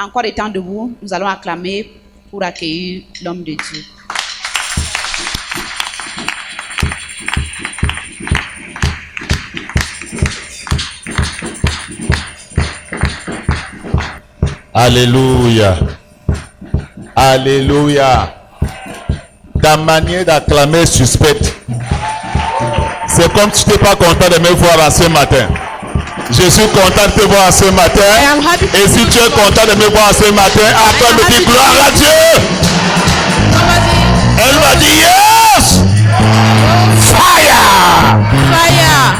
encore étant debout, nous allons acclamer pour accueillir l'homme de Dieu. Alléluia. Alléluia. Ta manière d'acclamer est suspecte. C'est comme si tu n'étais pas content de me voir ce matin. Je suis content de te voir ce matin. Et si tu es content de me voir ce matin, acclame et dis gloire à Dieu. Elle m'a dit yes. Fire. Fire.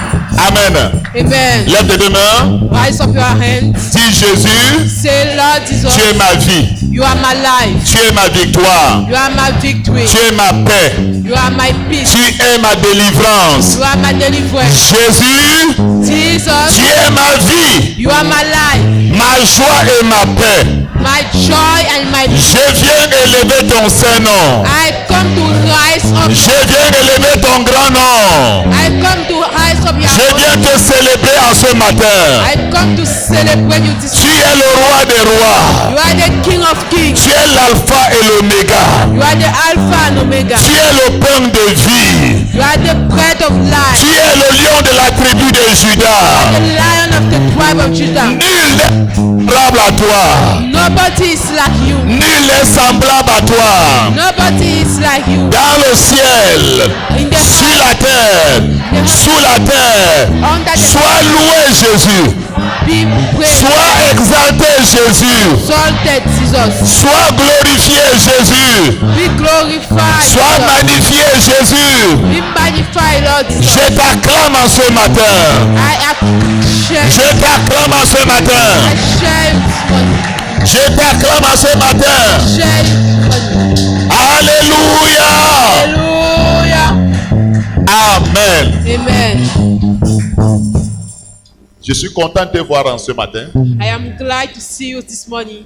Amen. Amen. Lève tes deux mains. Rise up your hands. Dis Jésus, Say, Lord Jesus, tu es ma vie. you are my life. Tu es ma victoire. You are my victory. Tu es ma paix. You are my peace. Tu es ma délivrance. You are my deliverance. Jésus, Jesus, tu es ma vie, you are my life, ma joie et ma paix. my joy and my peace. Je viens élever ton Saint-Nom. I come to rise up. Je viens élever ton grand nom. I come to rise up your Je viens te célébrer en ce matin. I come to celebrate you this Tu es le roi des rois. You are the King of Kings. Tu es l'alpha et l'oméga. You are the Alpha and Omega. Tu es le pain de vie. You are the bread of life. Tu es le lion de la tribu de The Juda. Lion of the tribe of Judah. Nul n'est semblable à toi. Nobody is like you. Nul n'est semblable à toi. Nobody is like you. Dans le ciel, In the sur la terre, sous la terre. Under the Sois loué Jésus. be praised. Sois exalté Jésus. Exalted Jesus. Sois glorifié Jésus. Be glorified. Sois Jesus. magnifié Jésus. Be magnified, Lord Jesus. Je t'acclame en ce matin. I appreciate. Je t'acclame en ce I matin. share it. Je t'acclame en ce matin. Share it. Alléluia. Hallelujah. Amen. Amen. Je suis content de te voir en ce matin. I am glad to see you this morning.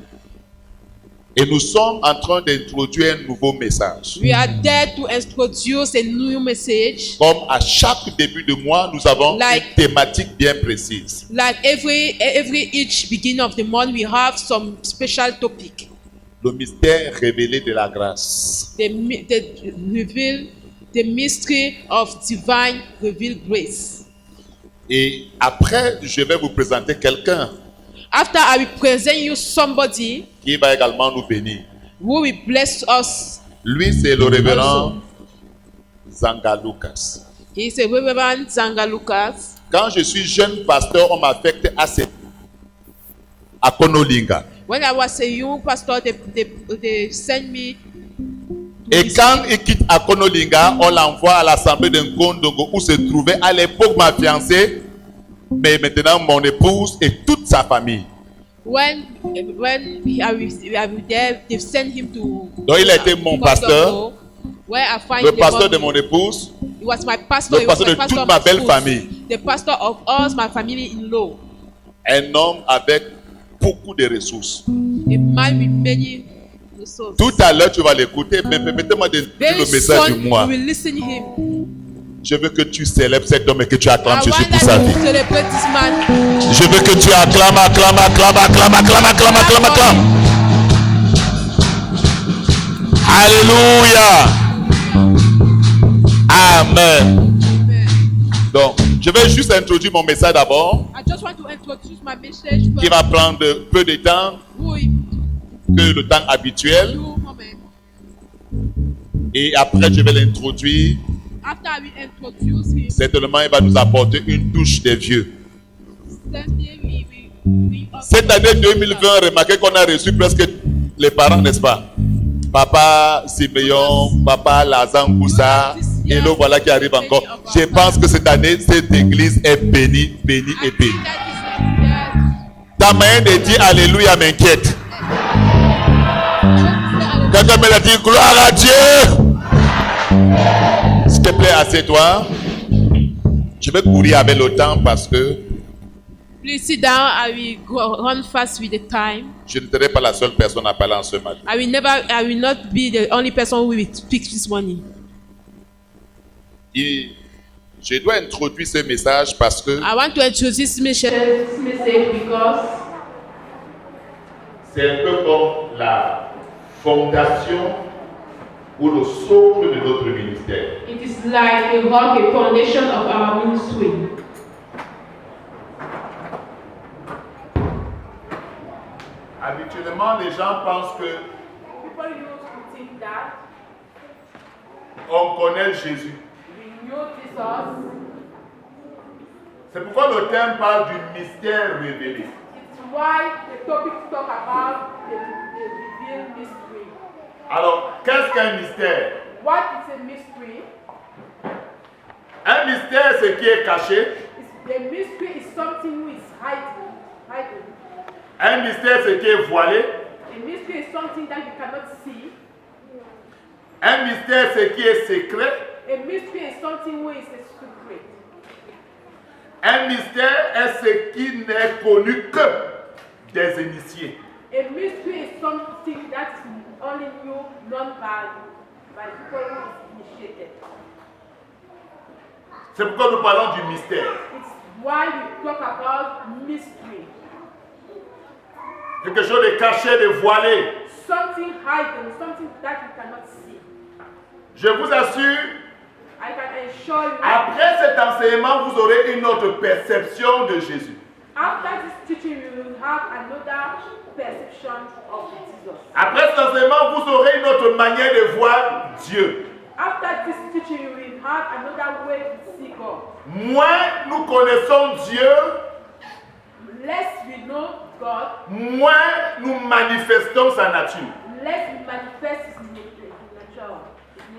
Et nous sommes en train d'introduire un nouveau message. We are there to introduce a new message. Comme à chaque début de mois, nous avons Like- une thématique bien précise. Like each beginning of the month, we have some special topic. Le mystère révélé de la grâce. The mystery of divine revealed grace. Et après, je vais vous présenter quelqu'un After I will present you somebody qui va également nous bénir. who will bless us. Lui, c'est le révérend Zanga Lucas. He is a Reverend Zanga Lucas. Quand je suis jeune pasteur, on m'affecte à Konolinga. When I was a young pastor, they sent me. Et quand il quitte à Konolinga, on l'envoie à l'assemblée de Ngondongo où se trouvait à l'époque ma fiancée, mais maintenant mon épouse et toute sa famille. When I was there, they sent him to. Donc il a été mon pasteur, Where I find le the pasteur one- de mon épouse, It was my pastor. le It was pasteur my de pastor toute of ma my belle school. famille. The pastor of us, my family-in-law. Un homme avec beaucoup de ressources. A man with many resources. Tout à l'heure, tu vas l'écouter, mais permettez-moi de dire Very le message soon, du mois. you will listen him. Je veux que tu célèbres cet homme et que tu I acclames Jésus want pour that sa you vie. celebrate this man. Je veux que tu acclames. Alléluia. Amen. Donc, je vais juste introduire mon message d'abord, I just want to introduce my message qui for va prendre peu de temps who is que le temps habituel. you, moment. Et après, je vais l'introduire. After I will introduce him, Certainement, il va nous apporter une touche des vieux. then we Cette année 2020, remarquez qu'on a reçu presque les parents, n'est-ce pas? Papa Simeon, Papa Lazangoussa, et le voilà qui arrive encore. Je pense que cette année, cette église est bénie, bénie et bénie. Ta manière de dire Alléluia m'inquiète. Quelqu'un me l'a dit, gloire à Dieu. S'il te plaît, assieds-toi. Je vais courir avec le temps parce que Please sit down. I will go run fast with the time. je ne serai pas la seule personne à parler en ce matin. I will not be the only person who will speak this morning. Et je dois introduire ce message parce que I want to introduce this message because C'est un peu comme la fondation ou le socle de notre ministère. It is like a rock, a foundation of our ministry. Habituellement, les gens pensent que People used to think that on connaît Jésus. we knew Jesus. C'est pourquoi le thème parle du mystère révélé. It's why the topic talk about the revealed mystery. Alors, qu'est-ce qu'un mystère? What is a mystery? Un mystère, c'est qui est caché. The mystery is something which is hidden. Un mystère, c'est qui est voilé. A mystery is something that you cannot see. Un mystère, c'est qui est secret. A mystery is something which is a secret. Un mystère est ce qui n'est connu que des initiés. A mystery is something that is only known by people who is initiated. C'est pourquoi nous parlons du mystère. It's why we talk about mystery. Quelque chose de caché, de voilé. Something hidden, something that you cannot see. Je vous assure, I can assure you, après cet enseignement, vous aurez une autre perception de Jésus. after this teaching, you will have another perception of Jesus. Après cet enseignement, vous aurez une autre manière de voir Dieu. After this teaching, you will have another way to see God. Moins nous connaissons Dieu, Less we know God, moins nous manifestons sa nature. less we manifest His nature.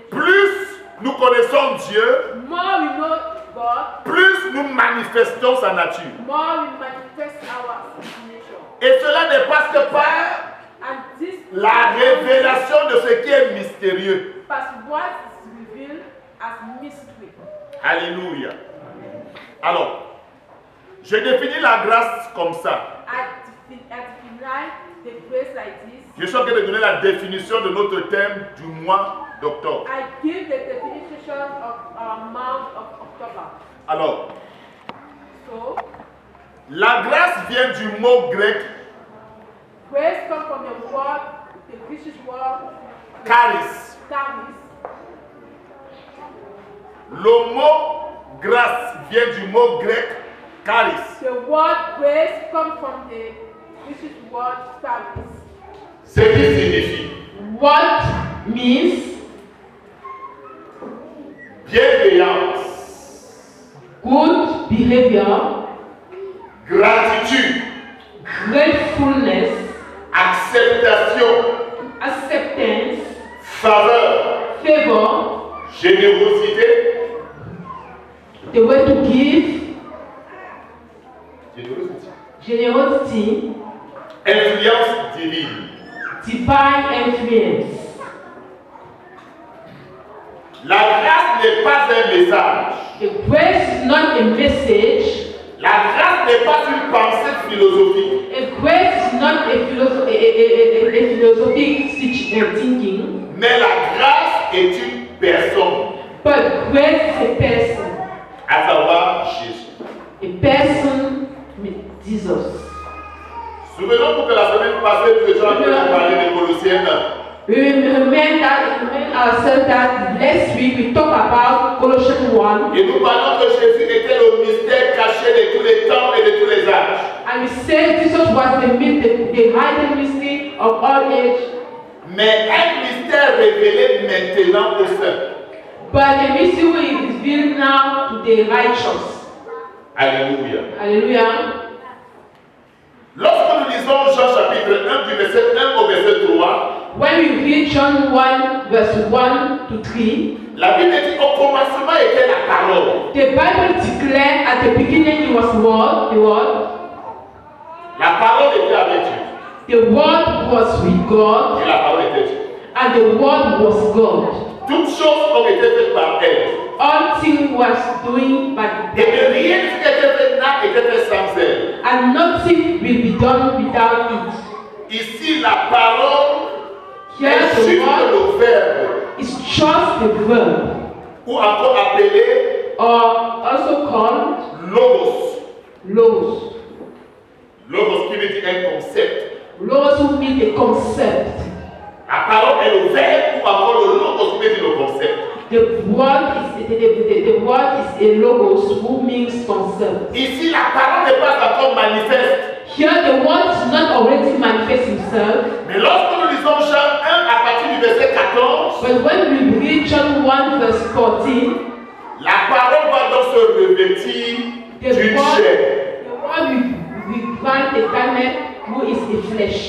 Plus nous connaissons Dieu, More we know God, plus nous manifestons sa nature. more we manifest our nature. Et cela ne passe que par And this la révélation de ce qui est mystérieux. past what is revealed as mystery. Alléluia. Alors, je définis la grâce comme ça. I define the grace like this. Je suis en train de donner la définition de notre thème du mois d'octobre. I give the definition of our month of October. Alors, So, la grâce vient du mot grec grace comes from the word, the British word, charis. charis. Le mot grâce vient du mot grec charis. The word grace comes from the British word charis. Ce qui signifie What means bienveillance, good behavior, gratitude, gratefulness, acceptation, acceptance, faveur, favor, générosité, the way to give, generosity, influence divine. divine influence. La grâce n'est pas un message. The grace is not a message. La grâce n'est pas une pensée philosophique. A grace is not a philosophic thinking. Mais la grâce est une personne, But grace is a person. à savoir Jésus. A person with Jesus. Souvenons-vous que la semaine passée, nous étions en train de parler de Colossiens 1. We remind ourselves that next week we talk about Colossians 1. Et nous parlons que Jésus était le mystère caché de tous les temps et de tous les âges. And we say Jesus was the hidden mystery of all age. Mais un mystère révélé maintenant au saint. But the mystery is revealed now to the righteous. Alléluia. Hallelujah. Lorsque nous lisons Jean chapitre 1 du verset 1 au verset 3, when we read John 1 verse 1 to 3, la Bible dit au commencement était la parole. the Bible declares at the beginning it was word, the word. La parole était avec Dieu. The word was with God. Et la parole était Dieu. And the word was God. Toutes choses ont été faites par elle. All things was doing by Et que rien qui était fait n'a été fait sans elle. and nothing will be done without it. Ici, la parole Here est the juste word le verbe, is just the verb, ou encore appelé or also called logos. logos. Logos qui veut dire un concept. Logos who means a concept. La parole est le verbe ou encore le logos qui veut dire le concept. The word is a logos who means concept. Ici, la parole n'est pas encore manifeste. Here the word is not already manifest himself. Mais lorsque nous lisons Jean 1 à partir du verset 14, But when we read John 1 verse 14, la parole va donc se revêtir d'une chair. the word we grant a garment who is a flesh.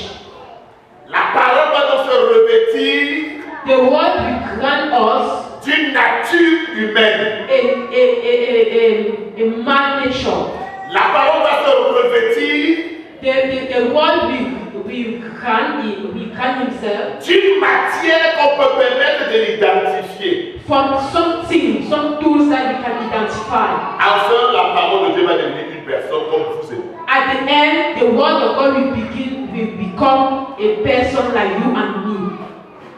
La parole va donc se revêtir The word we grant us d'une nature humaine. a man nature. La parole va se revêtir The word we grant himself d'une matière qu'on peut permettre de l'identifier. from something, some tools that we can identify. Enfin, la parole de Dieu va devenir une personne comme vous et moi. At the end, the word of God will become a person like you and me.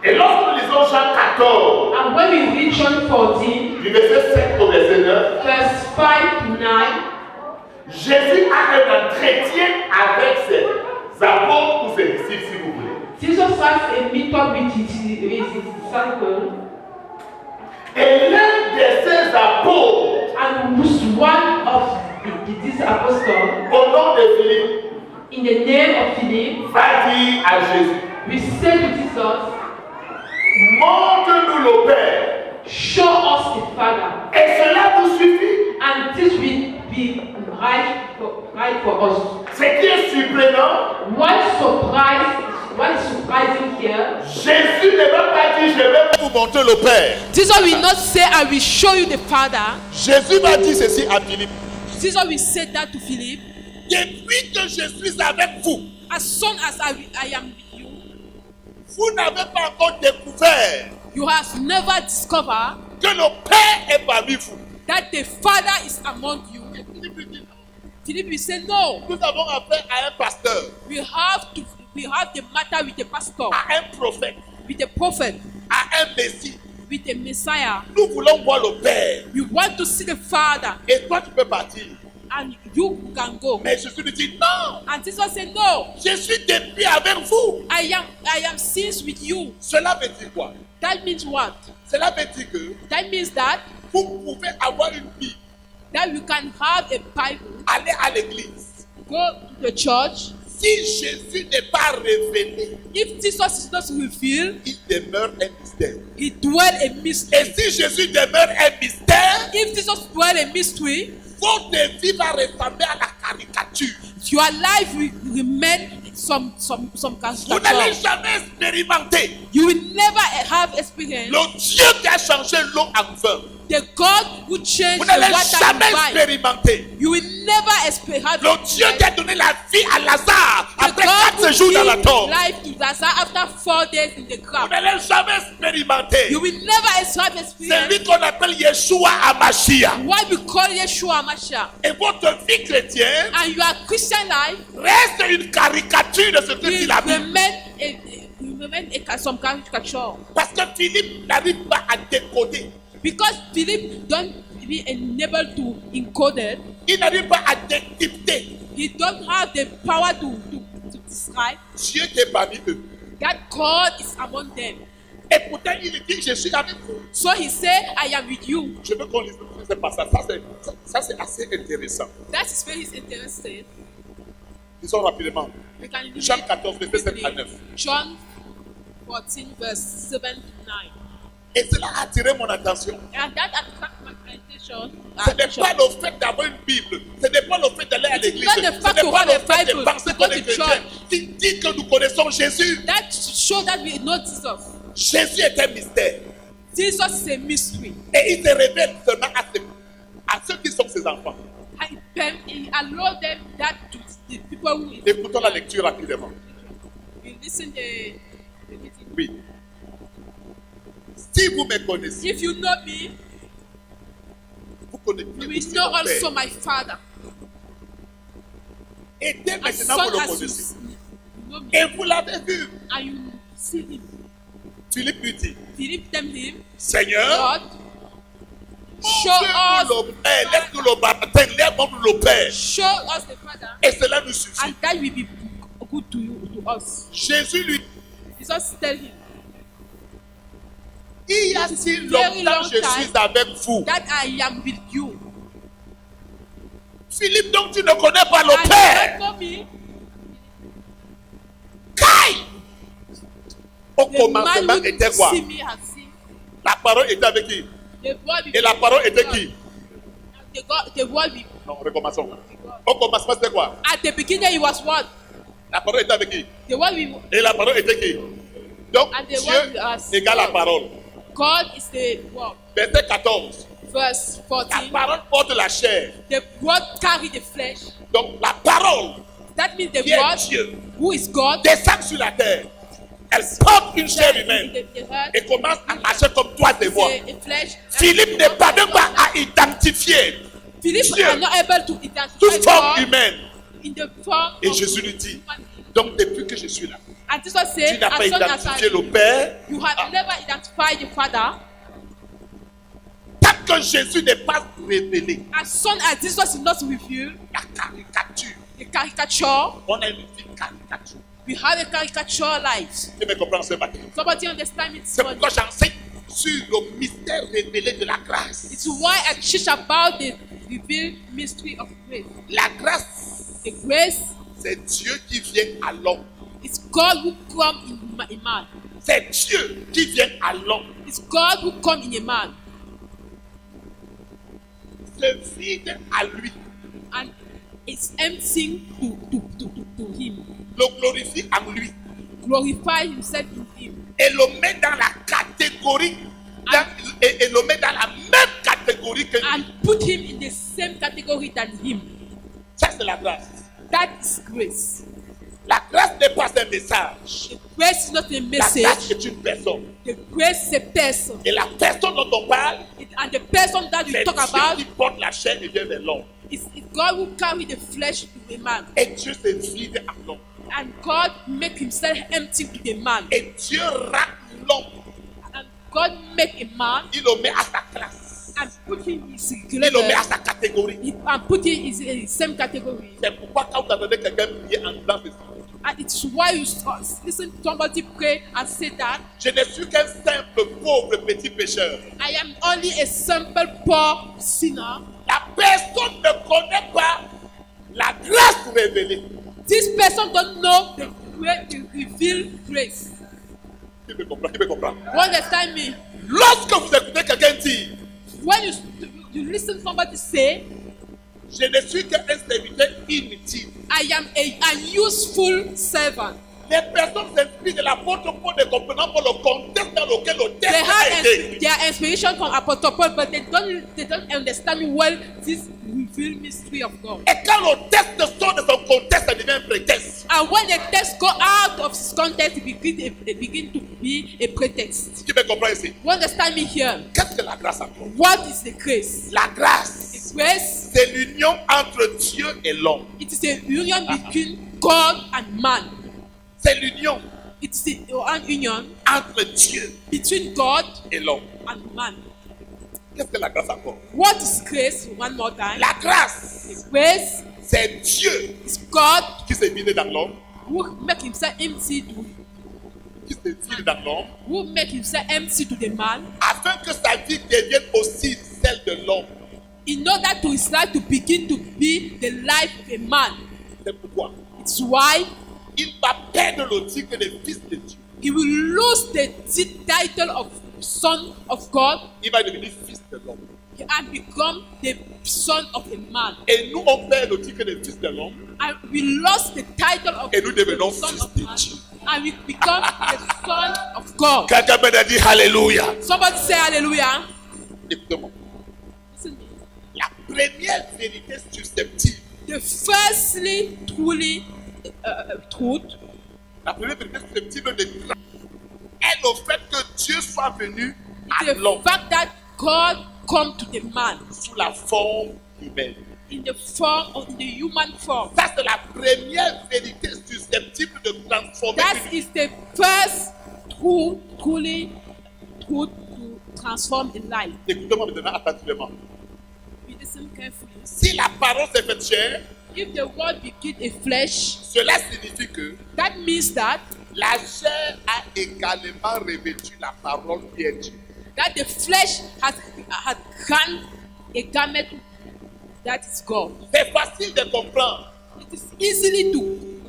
Et lorsque nous lisons Jean 14, And when we read John 14, du verset 7 au verset 9, verse 5 to 9, Jésus a un entretien avec ses apôtres ou ses disciples, si vous voulez. Jesus has a meet-up with his disciples, Et l'un de ses apôtres, and who's one of these apostles, au nom de Philippe, in the name of Philip, va dire à Jésus, we say to Jesus, montre-nous le Père, show us the Father, et cela vous suffit. and this will be right for us. Ce qui est surprenant, What is surprising here? Jésus ne va pas dire je vais vous montrer le Père. Jesus will not say, I will show you the Father. Jésus va dire ceci à Philippe. Jesus will say that to Philip. Depuis que je suis avec vous, As soon as I am with you, vous n'avez pas encore découvert you have never discovered que le Père est parmi vous. that the Father is among you. Philip will say, no, Nous avons affaire à un pasteur, we have the matter with the pastor, à un prophète, with the prophet, à un Messie. with the Messiah. Nous voulons voir le Père. We want to see the Father, Et toi, tu peux partir. and you can go. Mais Jésus lui dit non, And Jesus said, no, je suis depuis avec vous. I am since with you. Cela veut dire quoi? That means what? Cela veut dire que That means that vous pouvez avoir une Bible, you can have a Bible, aller à l'église. go to the church. Si Jésus n'est pas révélé, If Jesus is not revealed, il demeure un mystère. he dwell a Et mystery. si Jésus demeure un mystère, If Jesus dwell a mystery, votre vie va ressembler à la caricature. your life will remain some Vous n'allez caricature. jamais expérimenter You will never have experience le Dieu qui a changé l'eau en vin. the God who changed Vous the n'allez water jamais in wine. expérimenter You will never have le Dieu qui a donné la vie à Lazare the après God 4 jours dans la who tombe. gave life to Lazarus after 4 days in the Vous grave. n'allez jamais expérimenter You will never have experience celui qu'on appelle Yeshua Hamashiach. why we call Yeshua Mashiach. Et votre vie chrétienne And your Christian life reste une caricature de ce que dit will la Bible. remain some caricature. Parce que Philippe n'arrive pas à décoder. Because Philip don't be able to encode it. Il n'arrive pas à décrypter. He don't have the power to describe Dieu est parmi eux. that God is among them. Et pourtant, il dit, je suis avec vous. So he say, I am with you. Je veux qu'on lise ce passage. Ça, c'est assez intéressant. That is very interesting. Lisons rapidement. We can read Jean 14, verset 7 à quickly. 9. John 14, verse 7 to 9. Et cela a attiré mon attention. And that attracts my attention. Ce n'est pas le fait d'avoir une Bible. Ce n'est pas le fait d'aller à l'église. not the Ce fact n'est to pas have le a fait de Bible, penser to qu'on go est to chrétien church. qui dit que nous connaissons Jésus. That show that we know Jesus. Jésus est un mystère. Jesus is a mystery. Et il se révèle seulement à ceux qui sont ses enfants. And he allowed them that to the people who Écoutons la lecture rapidement. you listen the meeting. Oui. Si vous me connaissez, If you know me, vous connaissez you will aussi know mon also Père. my Father. Et dès As maintenant, soon vous le as connaissez. you know me Et vous l'avez vu. and you see him, Philippe lui dit, Philip tell him, Seigneur, God, show montre-nous us, le Père, laisse-nous le baptême, laisse-nous le Père. show us the Father, Et cela nous suffit. and that will be good to you, to us. Jésus lui Jesus tell him il y a si longtemps je suis avec vous. that I am with you. Philippe, donc tu ne connais pas le And Père. you don't know me. Kai! Au The commencement man who était quoi? see me has seen La parole était avec qui? the word. Et la parole était qui? The word. Non, recommençons. Au commencement c'était quoi? At the beginning, he was what? La parole était avec qui? The word. Et la parole était qui? Donc And the word Dieu was égale la God. parole. God is the word. Verset 14. Verse La 14. parole porte la chair. The word carry the flesh. Donc la parole That means the qui est word, Dieu who is God, descend sur la terre. Elle porte une chair humaine the earth, et commence à marcher comme toi et moi. a flesh. Philippe n'est pas même pas à identifier Philip Dieu are not able to toute identify forme God humaine. in the form Et of Jésus lui dit, human being. donc depuis que je suis là, And Jesus tu said, n'as pas as long as identifié le Père. you have never identified the Father, Tant que Jésus n'est pas révélé, as soon as Jesus is not revealed, la caricature, the caricature, on a une vie caricature. we have a caricature life. Tu me comprends ce matin? Somebody understand me this C'est morning? pourquoi j'enseigne sur le mystère révélé de la grâce. It's why I teach about the revealed mystery of grace. La grâce, The grace c'est Dieu qui vient à l'homme. is God who come in a man. C'est Dieu qui vient à l'homme. It's God who come in a man. Se vide à lui, And it's emptying to him. le glorifie en lui Glorify himself in him. et le met dans la catégorie et le met dans la même catégorie que lui. And put him in the same category than him. Ça c'est la grâce. That is grace. La grâce n'est pas un message. The grace is not a La message. grâce est une personne. The grace is a person. Et la personne dont on parle, And the person that we c'est talk Dieu about qui porte la chair et vient vers l'homme. is God who carry the flesh to a man. Et Dieu se vide à l'homme. And God make himself empty to the man. Et Dieu rate l'homme. And God make a man Il le met à sa classe. and put him in his Il le met à level sa catégorie. and put him in the same category. C'est pourquoi quand vous entendez quelqu'un prier en disant ceci, And it's why you listen to somebody pray and say that je ne suis qu'un simple pauvre petit pécheur. I am only a simple poor sinner. La personne ne connaît pas la grâce révélée. This person don't know the revealed grace. Qui me comprend? Qui me comprend? You understand me? Lorsque vous écoutez quelqu'un dire, When you listen to somebody say, je ne suis qu'un serviteur inutile. I am a unuseful servant. Les personnes s'inspirent de l'apôtre Paul ne comprenant pas le contexte dans lequel le They texte a have été écrit. their inspiration from Apostle Paul, but they don't understand well this revealed mystery of God. Et quand le texte sort de son contexte, ça devient un prétexte. And when the text go out of its context, it begin to be a pretext. Qui me comprend ici? You understand me here? Qu'est-ce que la grâce encore? What is the grace? La grâce, The grace, c'est l'union entre Dieu et l'homme. it is a union between God and man. C'est l'union It is an union entre Dieu between God et l'homme. and man. Qu'est-ce que la grâce encore? What is grace? One more time. La grâce, Grace c'est Dieu is God qui s'est vidé dans l'homme, who make himself empty who make himself empty to the man afin que sa vie devienne aussi celle de l'homme. in order to his life to begin to be the life of a man. C'est pourquoi It's why il va perdre le titre de fils de Dieu. he will lose the title of son of God Il va devenir fils de l'homme. and become the son of a man. Et nous, on perd le titre de fils de l'homme And we lost the title of et nous devenons son fils of de man. Dieu. And we become the son of God. Quelqu'un peut dire Alléluia. Somebody say hallelujah. Écoutez-moi. Listen to me. La première vérité susceptible, The firstly truly truth la première vérité susceptible de grâce est le fait que Dieu soit venu à the l'homme fact that God come to the man sous la forme humaine. in the form of the human form. Ça, c'est la première vérité susceptible de transformer That une vie. is the first truth to transform a life. Écoutez-moi maintenant attentivement. We listen carefully. Si la parole s'est faite chair, If the word became a flesh, cela signifie que that means that la chair a également revêtu la parole qui est Dieu. that the flesh has gone a garment that is God. C'est facile de comprendre It is easily to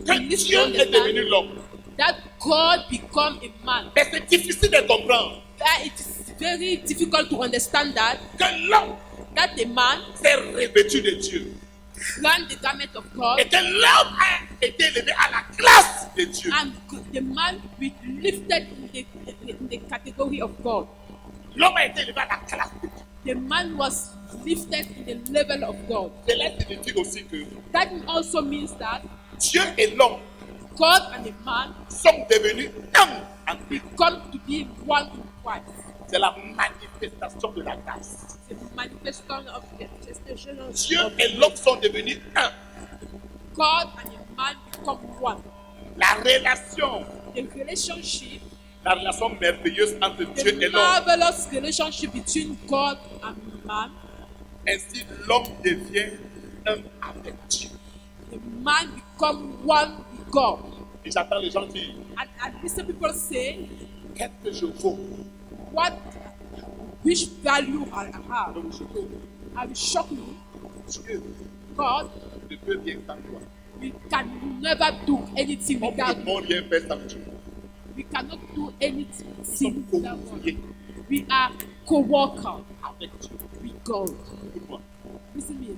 que Dieu est devenu l'homme. that God become a man. Mais c'est difficile de comprendre That it is very difficult to understand that que l'homme that the man s'est revêtu de Dieu. grant the garment of God Et que l'homme a été élevé à la classe de Dieu. and the man be lifted in the category of God. L'homme a été élevé à la classe de Dieu. The man was lifted in the level of God. Cela signifie aussi que That also means that Dieu et l'homme God and a man sont devenus un en Christ. come to be one in Christ. C'est la manifestation de la grâce. The manifestation of Dieu et l'homme sont devenus un. God and a man become one. La relation, The relationship, la relation merveilleuse entre Dieu the et l'homme. marvelous relationship between God and man. Ainsi, l'homme devient un avec Dieu. The man become one with God. Et j'entends les gens dire, And listen, people say, qu'est-ce que je vaux? which value I have. Donc, je vaux. I will shock you. Dieu God, ne peut rien sans toi. we can never do anything On without ne peut rien faire sans Dieu. We cannot do anything Nous sommes without God. co-ouvriers We are co-workers avec Dieu. with God. Écoute-moi. Listen me.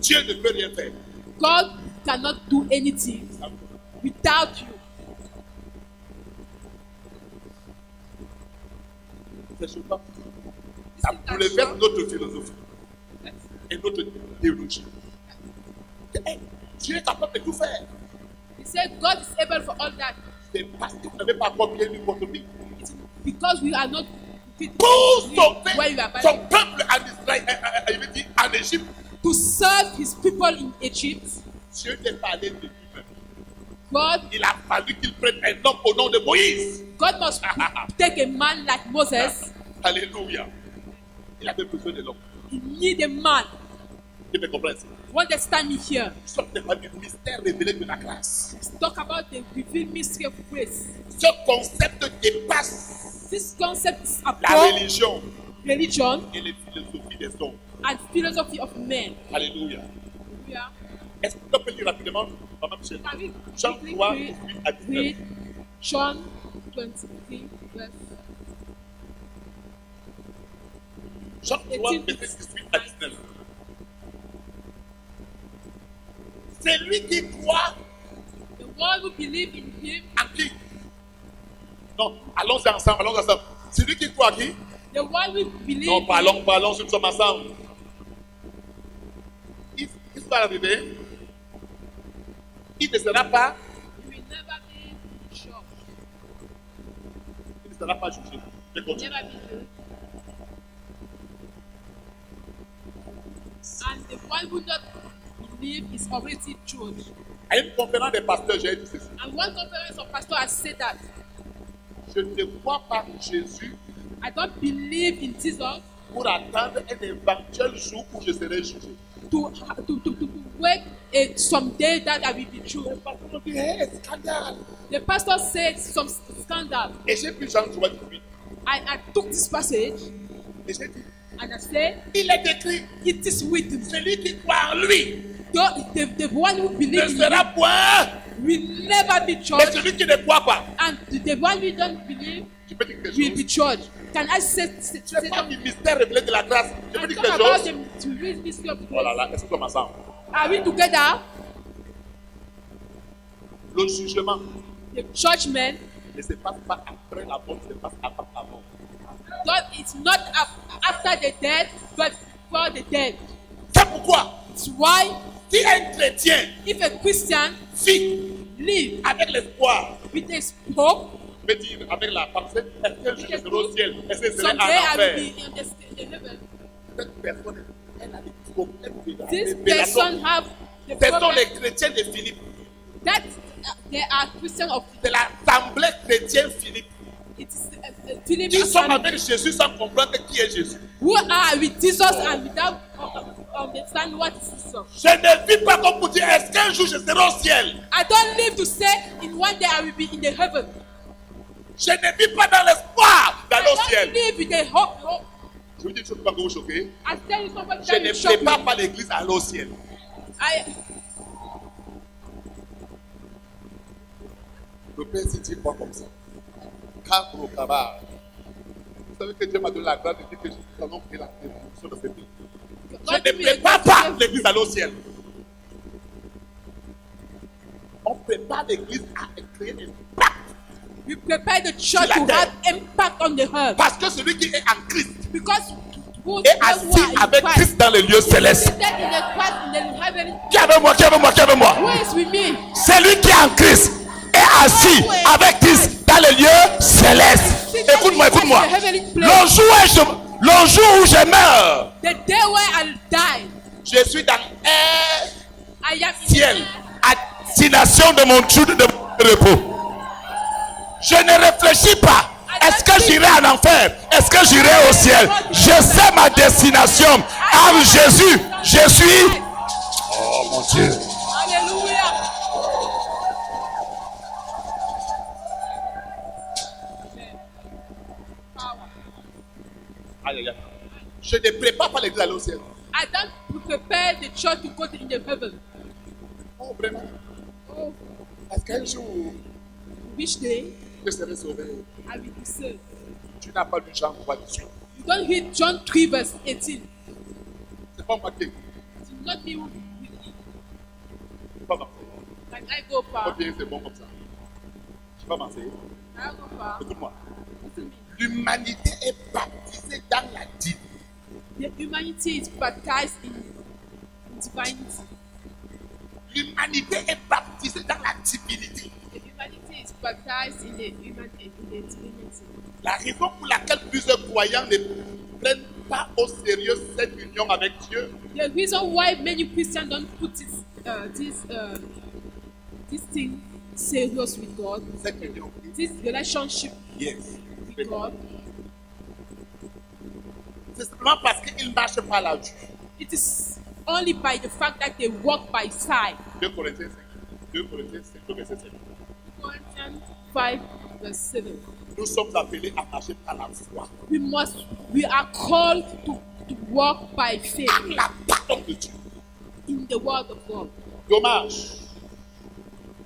Dieu ne peut rien faire God cannot do anything sans toi. without you. C'est choquant. Ça bouleverse notre philosophie et notre théologie. Eh, Dieu est capable de tout faire. He said God is able for all that. C'est parce que vous n'avez pas encore bien lu votre vie. It's because we are not fit Pour where you sauver are by son peuple en Israël, il veut dire en Égypte, to serve his people in Egypt. Dieu n'est pas allé de lui-même. God, Il a fallu qu'il prenne un homme au nom de Moïse. God must take a man like Moses. Alléluia. Il avait besoin de l'homme. He need a man. Tu me comprends? You understand me here? Nous sommes devant du mystère révélé de la grâce. Let's talk about the revealed mystery of grace. Ce concept dépasse This concept is la above religion religion et les philosophies des hommes. and philosophy of men. Alléluia. Yeah. Est-ce qu'on peut lire rapidement, Maman Michel? Can we Jean quickly 3, read 18 à 19. John 23, verse Jean 3, 18 verset 18 à 19. C'est lui qui croit The one who believe in him, en qui? Non, allons ensemble, allons ensemble. C'est lui qui croit en qui? the one who believe Non, in parlons, nous sommes ensemble. Il va arriver. Il ne sera pas, he will never be shocked, il ne sera pas jugé. Je continue. never be judged. And the one who not believe is already judged. À une conférence des pasteurs, j'ai dit ceci. And one conference of pastor has said that Je ne crois pas en Jésus I don't believe in Jesus pour attendre un éventuel jour où je serai jugé. to wait someday that I will be Le judged. pasteur dit, hey, scandale. The pastor said some scandal. Et j'ai pris Jean 3, 18. I took this passage Et j'ai dit, and I said, il est écrit, it is written. celui qui croit en lui The one who ne believes in sera him point. will never be Mais judged, celui qui ne croit pas, and the one who don't believe tu peux dire quelque will be chose. judged. Can I say Tu ne pas du mystère révélé de la grâce. Je peux I dire talk quelque about chose. the real mystery of Oh là grace? là, est-ce que nous sommes ensemble? Are we together? Le jugement The judgment, ne se passe pas après la mort, se passe avant la mort. God is not after the death, but before the death. C'est pourquoi, That's why si un chrétien if a Christian vit live avec l'espoir, with a hope, je veux dire avec la pensée, est-ce que je serai au ciel? Est-ce que je serai en someday I will enfer? be in the heaven. Cette personne, elle a des problèmes de This révélation. person have the Ce sont problem les chrétiens de Philippe. that they are Christian of C'est l'assemblée chrétienne Philippe. it is Philip Qui sont and avec Jésus sans comprendre qui est Jésus. who are with Jesus and without understand what is Jesus. of. Je ne vis pas comme pour dire, est-ce qu'un jour je serai au ciel? I don't live to say in one day I will be in the heaven. Je ne vis pas dans l'espoir d'aller I au ciel. don't live with the hope. Je vous dis une chose qui va vous choquer. I tell you somebody Je that ne will shock prépare me. pas l'église à aller au ciel. Le Père s'est dit quoi comme ça? Quand au cabal. Vous savez que Dieu m'a donné la grâce de dire que nous allons créer la bénédiction de cette église. Je ne prépare pas l'église à aller au ciel. On prépare l'église à créer un impact. We prepare the church Sur la to terre. have impact on the earth. Parce que celui qui est en Christ Because who est assis avec Christ dans les lieux célestes. seated in the Christ in the heaven. Qui est avec moi, qui est avec moi, qui est avec moi? Who is with me? Celui qui est en Christ est assis avec Christ dans les lieux célestes. Écoute-moi, écoute-moi. Le jour où je meurs, The day where I die, je suis dans un I am in ciel, à destination de mon jour de repos. Je ne réfléchis pas. Est-ce que j'irai en enfer? Est-ce que j'irai au ciel? Je sais ma destination. Avec Jésus, je suis. Oh mon Dieu. Hallelujah. Aïe, aïe, aïe. Je ne prépare pas l'église à aller au ciel. I don't prepare the church to go in the heaven. Oh, vraiment. Oh, Est-ce qu'un jour, which day je serai sauvé? I will be saved. Tu n'as pas lu Jean 3 dessus. You don't read John 3 verse 18. C'est pas moi qui ai dit. It's not me who will read. C'est pas moi. Can I go far? Ok, c'est bon comme ça. Je vais m'enseigner. Can I go far? Écoute-moi. Listen to me. L'humanité est baptisée dans la divinité. The humanity is baptized in divinity. L'humanité est baptisée dans la divinité. The humanity is baptized in the divinity. La raison pour laquelle plusieurs croyants ne prennent pas au sérieux cette union avec Dieu, The reason why many Christians don't put this thing serious with God, cette union, this relationship yes, with God, c'est simplement parce qu'ils ne marchent pas la vue. it is only by the fact that they walk by sight. 2 Corinthiens 5, 2 Corinthiens 5, verset 7. Corinthians 5 verse 7. Nous sommes appelés à marcher par la foi, We are called to walk by faith par la parole de Dieu. in the word of God. Dommage,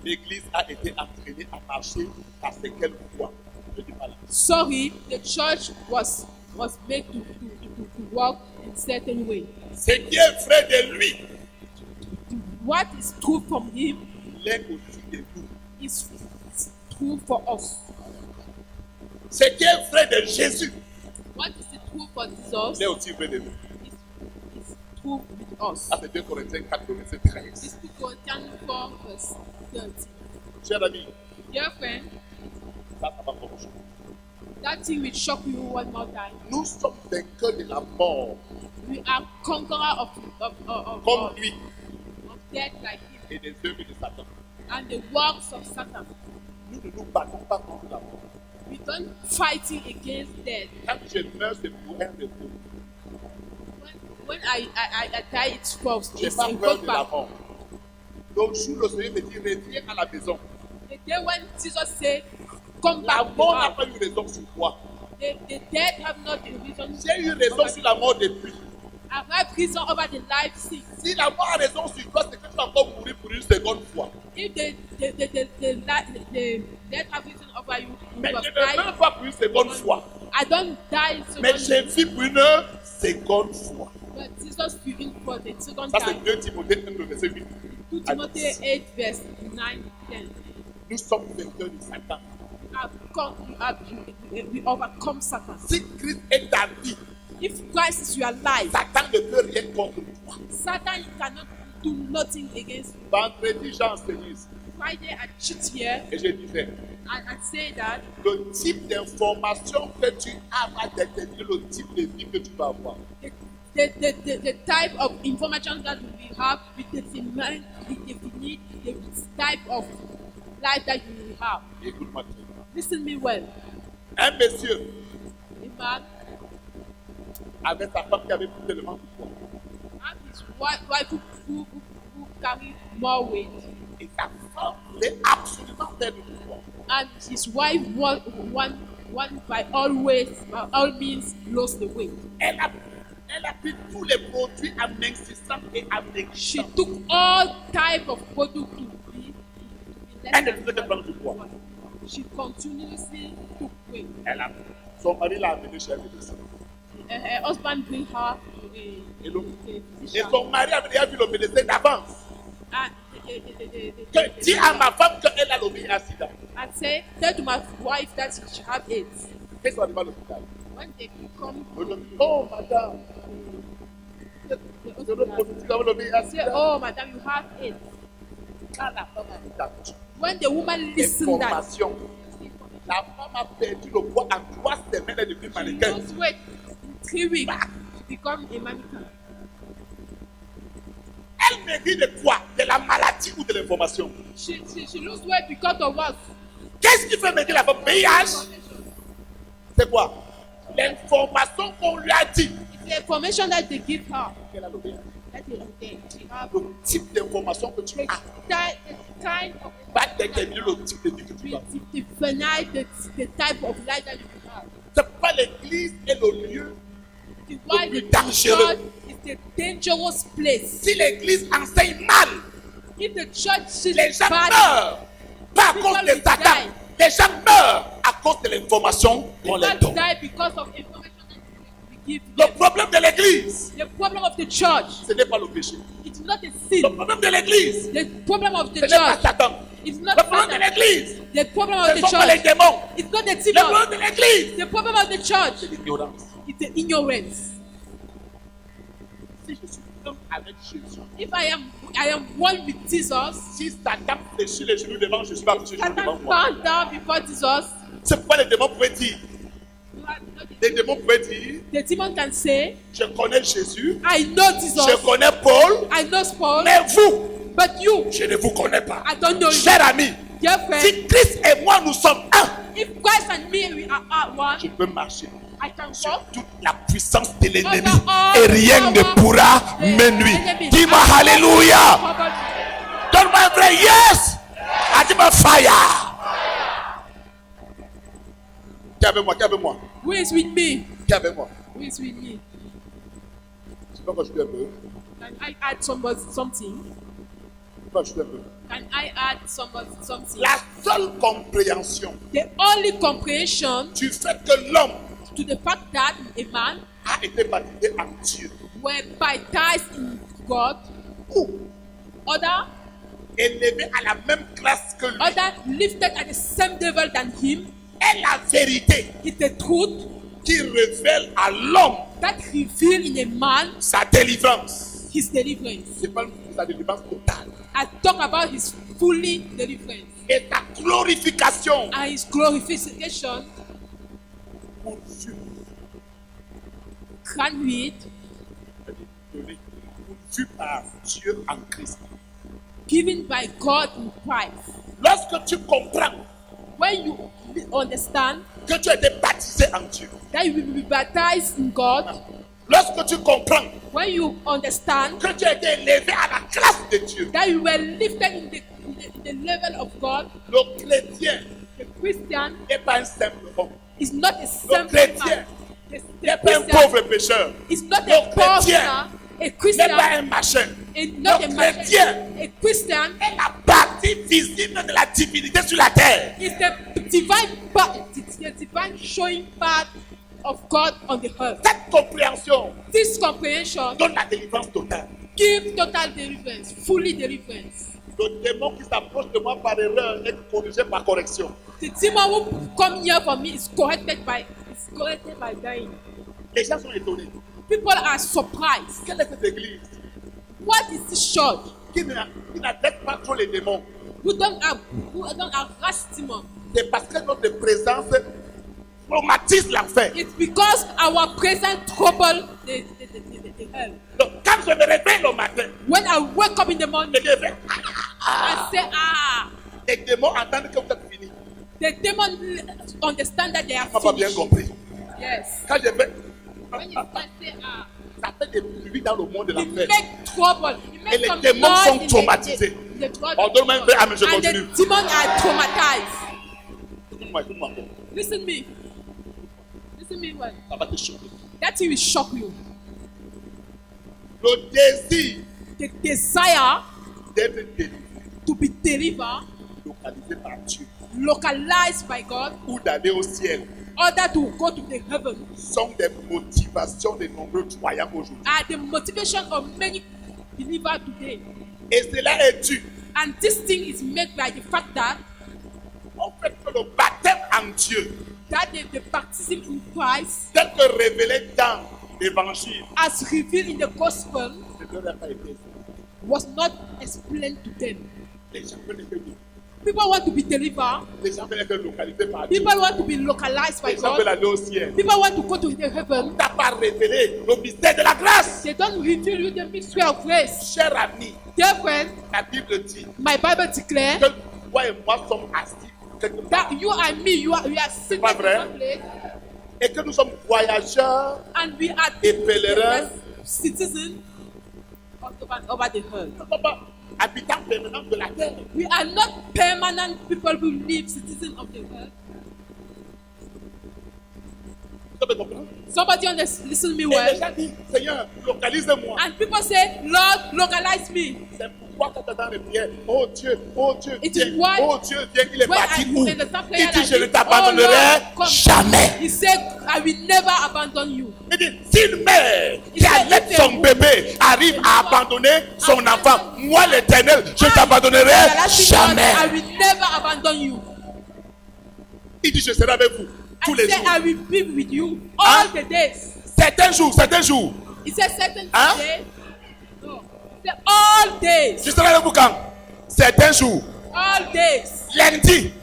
l'Église a été entraînée à marcher par ce qu'elle croit. Je dis pas là. Sorry, the church was made to walk in certain way. Ce qui est vrai de lui, What is true from him l'est aussi de nous. is true for us. Ce qui est vrai de Jésus, What is true for Jesus l'est aussi vrai de nous. is true with us. Ah, c'est 2 Corinthiens 4, verset 13. This is Corinthians 4 verse 30. Cher ami, Dear friend, ça va pas changer. that thing will shock you one more time. Nous sommes vainqueurs de la mort, We are conqueror comme lui, of death like him et des œuvres de Satan. and the works of Satan. Nous ne nous battons pas contre la mort. We don't fighting against death. Quand je meurs, c'est pour un repos. When I die, it's false. Je n'ai It's pas a peur go de la back. mort. Donc, jour le Seigneur me dit, reviens à la maison. The day when Jesus said, "Come La back," mort n'a pas eu raison sur toi. the dead have not a reason. J'ai eu raison sur la mort depuis. I've had reason over the life since. Si la mort a raison sur toi, c'est que tu vas encore mourir pour une seconde fois. If the death have reason over you, you Mais will je ne die. meurs pas pour une seconde fois. I don't die Mais second, je vis pour une seconde fois. but Jesus living for the second Ça, c'est time. 2 Timothée 1, verset 8. 2 Timothy 8 verse 9, 10. Nous sommes vainqueurs de Satan. We overcome Satan. Si Christ est ta vie, If Christ is your life, Satan ne peut rien contre toi. Satan cannot do nothing against you. Vendredi, j'ai enseigné ici. Friday I cheat here Et je disais, and I say that le type d'information que tu as va déterminer le type de vie que tu vas avoir. the type of information that we have will determine the type of life that you will have. Écoute-moi très bien. Listen me well. Un monsieur A man avait sa femme qui avait tellement de poids. had his wife who carry more weight, Et sa femme voulait absolument faire du pouvoir. and his wife one by all means lost the weight. Elle a pris tous les produits en insistant et en She négociant. took all type of product to be Elle ne faisait que prendre du poids. She continuously took weight. Son mari l'a amené chez un médecin. Her husband bring her to Et, a et physician. son mari avait déjà vu le médecin d'avance. And Que dis à ma femme qu'elle a le VIH-Sida. and tell to my wife that she have AIDS. Qu'est-ce qu'on arrive à l'hôpital? When they come, On lui dit, oh madame, the c'est notre positif avec le say, VIH-Sida. "Oh, madam, you have AIDS." Quand la femme a entendu When the woman listened that, l'information, la femme a perdu le poids en 3 semaines, elle est devenue she mannequin. lost weight in 3 weeks to become a mannequin. Elle mérite de quoi? De la maladie ou de l'information? She lose weight because of what? Qu'est-ce qui fait maigrir la femme? VIH? C'est quoi? L'information qu'on lui a dit It's the information that they give her. qu'elle a le VIH. That she have Le type d'information que tu the as kind of va déterminer le type de vie que tu will as. define the type of life that you have. C'est pas l'église et le lieu. The why plus the dangereux. church is a dangerous place. Si l'église enseigne mal, If the church is les gens bad, meurent. Pas à People cause de will Satan. die. Les gens meurent à cause de l'information qu'on leur people donne. die because of information that we give Le them. problème de l'église, The problem of the church, ce n'est pas le péché. it's not a Le sin. problème de l'église, The problem of the ce n'est pas church, Satan. it's Le not problème de Satan. l'église, The problem of ce the ne sont pas les church, démons. it's not the Le demon. problème de l'église, The problem of the c'est church, l'ignorance. it's the ignorance. Si je suis un avec Jésus, If I am one with Jesus, si Satan fléchit les genoux devant Jésus, va fléchir les genoux devant Satan moi. bow down before Jesus. C'est pourquoi les démons pouvaient dire, les démons pouvaient dire, The demon can say, je connais Jésus, I know Jesus, je connais Paul, I know Paul, mais vous, but you, je ne vous connais pas. I don't know you. Cher ami, Dear friend, si Christ et moi nous sommes un, if Christ and me we are one, je peux marcher I can sur walk toute la puissance de l'ennemi over all et rien ne power pourra of the me nuire. enemy. Dis-moi I Alléluia. cover- Donne-moi un vrai yes. Ah, dis-moi fire. Qui est avec moi? Qui est avec moi? Who is with me? Qui est avec moi? Who is with me? Je peux ajouter un peu. Can I add something? Je peux ajouter un peu. Can I add something? La seule compréhension The only comprehension du fait que l'homme to the fact that a man a été baptisé en Dieu were baptized in God, ou other élevé à la même classe que lui lifted at the same level than him, est la vérité is the truth qui révèle à l'homme that reveal in a man sa délivrance. his deliverance. C'est pas sa délivrance totale. I talk about his fully deliverance Et sa glorification and his glorification pourvue par Dieu en Christ. given by God in Christ. Lorsque tu comprends When you understand que tu as été baptisé en Dieu, that you will be baptized in God, lorsque tu comprends when you understand que tu as été élevé à la classe de Dieu, that you were lifted in the level of God, le chrétien the Christian n'est pas un simple homme, is not a simple chrétien man. The n'est pas un Christian pauvre pécheur, is not le a poor chrétien man. A n'est Christian pas un machin. is not Le a man. chrétien A Christian est la partie visible de la divinité sur la terre. is the divine showing part of God on the earth. Cette compréhension This comprehension donne la délivrance totale. gives total deliverance, fully deliverance. Le démon qui s'approche de moi par erreur est corrigé par correction. The demon who come here for me is corrected by dying. Les gens sont étonnés. People are surprised. Quelle est cette église What is this church? qui n'adresse pas trop les démons? Who don't harass demons? C'est parce que notre présence traumatise l'enfer. It's because our presence trouble the hell. Donc, quand je me réveille le matin, When I wake up in the morning, je me I say, les démons entendent que vous êtes fini. the demon understand that they are On n'a pas bien finished. compris. Yes. Quand je vais, When you start say, Ça fait des bruits dans le monde de It l'enfer. makes trouble. It makes Et les some démons noise sont in the- traumatisés. the trouble. Oh, donne-moi un peu. Amen, je And continue. the demons are traumatized. Écoute-moi, écoute-moi. Listen me. Listen me well. Ça va te choquer. That thing will shock you. Le désir The desire d'être délivré, to be delivered, localisé par Dieu, localized by God, ou d'aller au ciel, order to go to the heaven, sont des motivations de nombreux croyants aujourd'hui. are the motivation of many believers today. Et cela est dû And this thing is made by the fact that au fait que le baptême en Dieu, the baptism in Christ, tel que révélé dans l'évangile, as revealed in the gospel, ne leur a pas été. was not explained to them. Les gens veulent être délivrés. People want to be delivered. Les gens veulent être localisés par Dieu. People want to be localized by Les gens veulent God. aller au ciel. People want to go to the heaven. On t'a pas révélé le mystère de la grâce. They don't reveal you the mystery of grace. Cher ami, Dear friend, la Bible dit my Bible declares que toi et moi sommes assis quelque part that you and me, we are sitting Pas in vrai? one place, et que nous sommes voyageurs and we are et pèlerins. citizens over the earth. Nous ne sommes pas habitants permanents de la terre. We are not permanent people who live citizens of the earth. Vous avez compris? Somebody listen to me Et les well. gens disent, Seigneur, localise-moi. And people say, Lord, localize me. C'est pourquoi quand tu es dans les prières, oh Dieu, It viens, is why oh Dieu, viens, il est when parti I où? in the same Il prayer dit, like je ne this, t'abandonnerai oh Lord, come. jamais. He said, I will never abandon you. Il dit, si une mère qui Il allait dit, son bébé arrive à abandonner son enfant, moi l'Éternel, je ne t'abandonnerai Everlasting God, I jamais. will never abandon you. Il dit, je serai avec vous tous I les said, jours. I will be with you all Hein? the days. Certains jours, certains jours. He said, certain Hein? days. No. He said, all days. Je serai avec vous quand? Certains jours. All days. Lundi,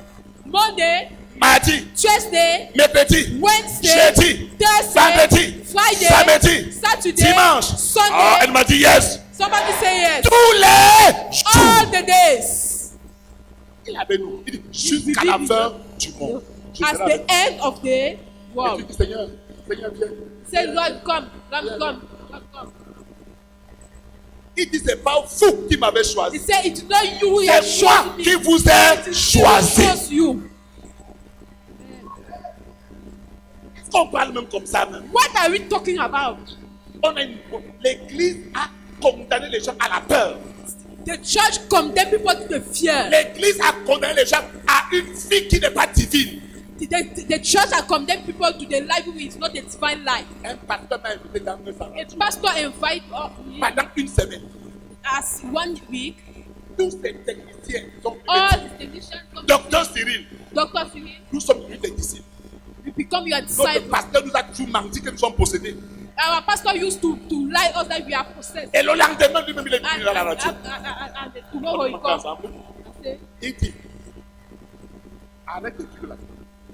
Monday, mardi, Tuesday, mercredi, Wednesday, jeudi, Thursday, vendredi, Friday, samedi, Saturday, dimanche. Sunday. Oh, elle m'a dit yes. Somebody say yes. Tous les All jours. the days. Il est avec nous. Il dit jusqu'à la fin du monde. Je As serai avec the end of the vous. Et world. tu dis, Seigneur, Seigneur, viens. Say, Lord, come. Lord, come. Lord, come. Il dit, c'est pas vous qui m'avez He choisi. said, it's not you who have C'est moi chosen me. qui vous It ai is he who choisi. chose you. Est-ce qu'on parle même comme ça même? What are we talking about? L'église a condamné les gens à la peur. The church condemn people to the fear. L'église a condamné les gens à une vie qui n'est pas divine. The church has condemned people to the life which is not a divine life. Un pasteur m'a invité dans le salon. A pastor invite me Pendant une semaine, as 1 week. tous ces techniciens sont All venus. the technicians come. Docteur Cyril, Dr. Cyril, nous sommes venus des disciples. you become your Notre disciple. pasteur nous a toujours menti que nous sommes possédés. Our pastor used to lie us that we are possessed. Et le lendemain, lui-même, il est And, venu dans la radio. and tomorrow he On comes. ensemble. and say, Il dit, arrête de tuer la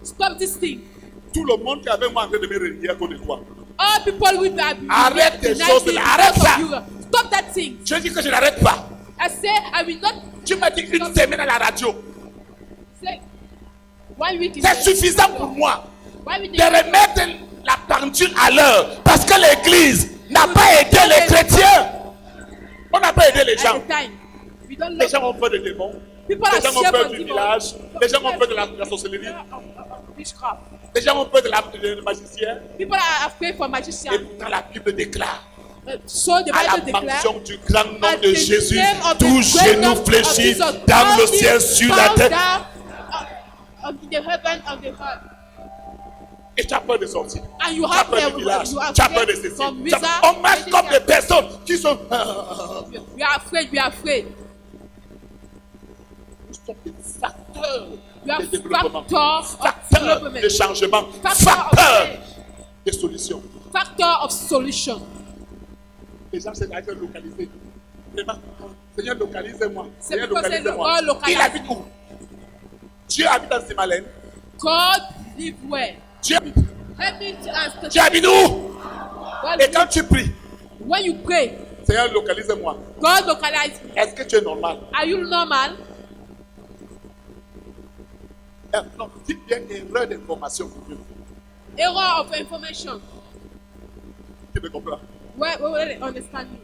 stop this thing. Tout le monde qui avait moi en train de me renier à cause de toi. All people will be Arrête tes choses là, arrête ça. Stop that thing. Je dis que je n'arrête pas. I say I will not Tu m'as dit une semaine à la radio. say 1 week. in C'est the- suffisant pour moi 1 week. de remettre la pendule à l'heure. Parce que l'église n'a pas aidé les chrétiens. On n'a pas aidé les At gens. the time. We don't Les love gens ont peur des démons. people Les are gens ont scared peur of du demons. village. Les gens ont peur de la sorcellerie. Witchcraft. Les gens ont peur de magicien. People are afraid for Et magicians. pourtant la Bible déclare, So the à la Bible declares, mention du grand nom at de the Jésus, name of the tout great genou name of fléchit Jesus, dans le all ciel, knees sur la bow terre. down, of the heaven of the earth. Et tu as peur de sortir. And you Tu as have peur du village. you are Tu as peur de afraid ceci. from Tu as- wizard. On marche comme des personnes qui sont. We are afraid. We are afraid. Nous sommes des facteurs We are de développement, factor of facteurs development. de changement, Factor of facteurs change. de solutions. Factor of solution. Les gens se disent localiser. Vraiment, Seigneur, localisez-moi. C'est Seigneur, pourquoi c'est localisez-moi. le localiser. Il habite où? Dieu habite dans Simalène. God live where? Dieu habite. Help me to ask. Dieu habite où? God Et quand tu pries, when you pray, Seigneur, localisez-moi. God localize me. Est-ce que tu es normal? Are you normal? Non, dites bien erreur d'information pour Dieu. Error of information. Tu me comprends? Where they understand me.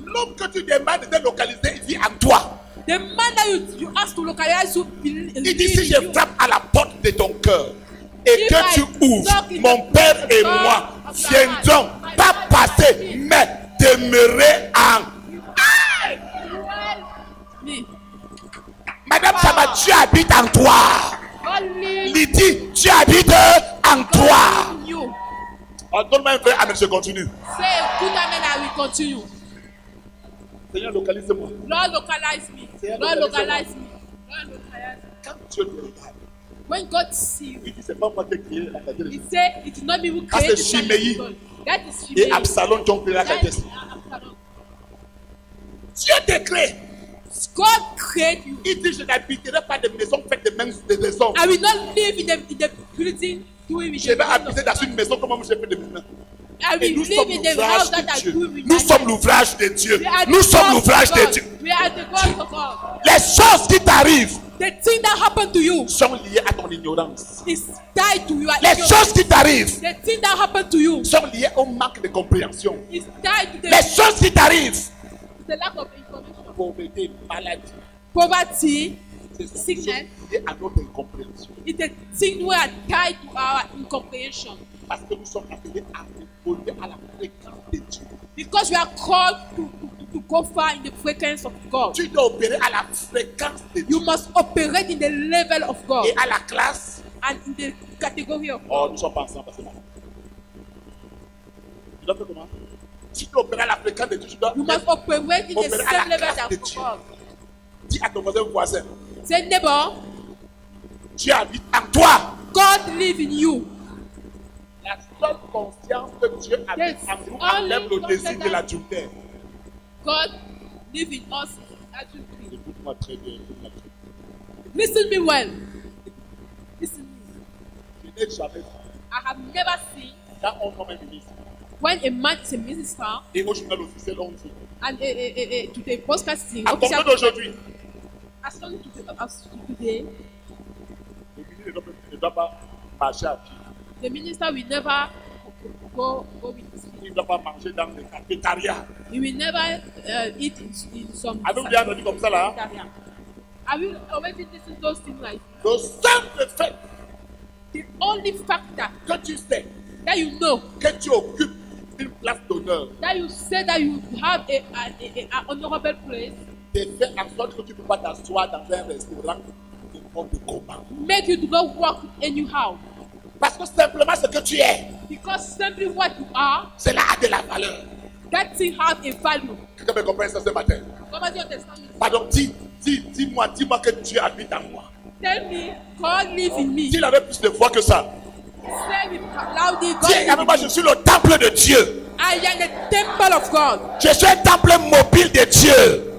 L'homme que tu demandes de localiser, il vit en toi. The man that you ask to localize you, Il dit si je frappe à la porte de ton cœur et If que I tu ouvres, knock in mon the père et door moi of the viendrons heart, pas my passer, father mais demeurer en. me. Madame Sama, tu habites en toi. God live Lydie, tu habites en toi. in you. Oh, donne-moi un vrai amen, je continue. Say a good amen, I will continue. Seigneur, localise-moi. Lord, localize me. Say, Lord, localize localize me. Lord, localize me. Quand Dieu te regarde, When God sees you, il dit c'est pas moi qui ai créé la terre. He say it is not me who Ah, created c'est the Shimei. sun. That is Et Shimei. Absalom qui ont créé la That terre. is Absalom. Dieu te crée. God created you. Il dit je n'habiterai pas de maison faite de mains des hommes. I will not live in the building doing with Je vais the hands habiter of dans une maison comme moi j'ai fait de mes mains. I Et will nous live sommes in the l'ouvrage house that de I Dieu. do with Nous my sommes hands. l'ouvrage de Dieu. We are the Nous sommes gods l'ouvrage of de God. Dieu. We are the gods of God. Les choses qui t'arrivent The thing that happened to you sont liées à ton ignorance. is tied to your Les ignorance. choses qui t'arrivent The thing that happened to you sont liées au manque de compréhension. is tied to Les choses qui t'arrivent, the lack of information. pauvreté, maladie, Poverty, c'est des sickness, choses liées à notre incompréhension. is the thing we are tied to our incomprehension. Parce que nous sommes appelés à évoluer à la fréquence de Dieu. Because we are called to go far in the frequency of God. Tu dois opérer à la fréquence de Dieu. You must operate in the level of God Et à la classe. and in the category of Oh, God. nous ne sommes pas ensemble. Parce que tu dois faire comment? Tu dois opérer à la fréquence de Dieu. Tu dois You must operate in the opérer à same la level classe de as Dieu. God. Dis à ton voisin, Say, neighbor, Dieu habite en toi. God live in you. La seule conscience que Dieu habite Yes, en nous only enlève le désir de conscience. l'adultère. God live in us. Absolutely. Écoute-moi très bien. Écoute-moi très bien. Listen me well. Listen me. Je n'ai jamais vu. I have never seen Quand on nomme un ministre when a man is a minister et au journal officiel, on dit and to the broadcasting à official compter d'aujourd'hui, as long as today, le ministre ne doit pas marcher à pied. the minister will never go with his feet. Il ne doit pas manger dans les cafétérias. He will never eat in some Avez-vous bien entendu comme ça là? cafeteria. Have you already listened to those things like Le simple fait the only factor que tu sais that you know que tu occupes une place d'honneur that you say that you have a honorable place te fait en sorte que tu ne peux pas t'asseoir dans un restaurant de forme de combat. make you to not walk anyhow Parce que simplement ce que tu es, because simply what you are cela a de la valeur. that thing have a value. Quelqu'un me comprend ça ce matin? Somebody understand me? Pardon, dis-moi que Dieu habite en moi. Tell me God live in me. S'il avait plus de foi que ça, Say it loudly. God dis live avec in moi, me. je suis le temple de Dieu. I am the temple of God. Je suis un temple mobile de Dieu.